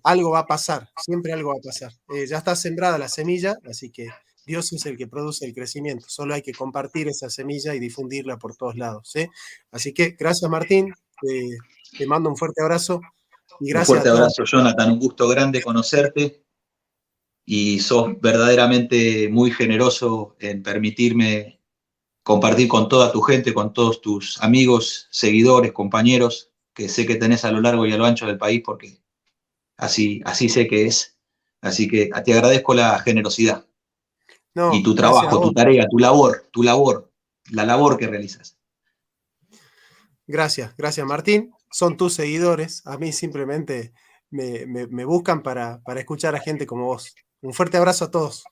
algo va a pasar, siempre algo va a pasar. Ya está sembrada la semilla, así que Dios es el que produce el crecimiento, solo hay que compartir esa semilla y difundirla por todos lados. Así que gracias, Martín, te mando un fuerte abrazo y gracias un fuerte a todos. abrazo, Jonathan, un gusto grande conocerte y sos verdaderamente muy generoso en permitirme compartir con toda tu gente, con todos tus amigos, seguidores, compañeros, que sé que tenés a lo largo y a lo ancho del país, porque así sé que es. Así que te agradezco la generosidad. No, Y tu trabajo, tu tarea, tu labor, la labor que realizas. Gracias, Martín. Son tus seguidores. A mí simplemente me buscan para escuchar a gente como vos. Un fuerte abrazo a todos.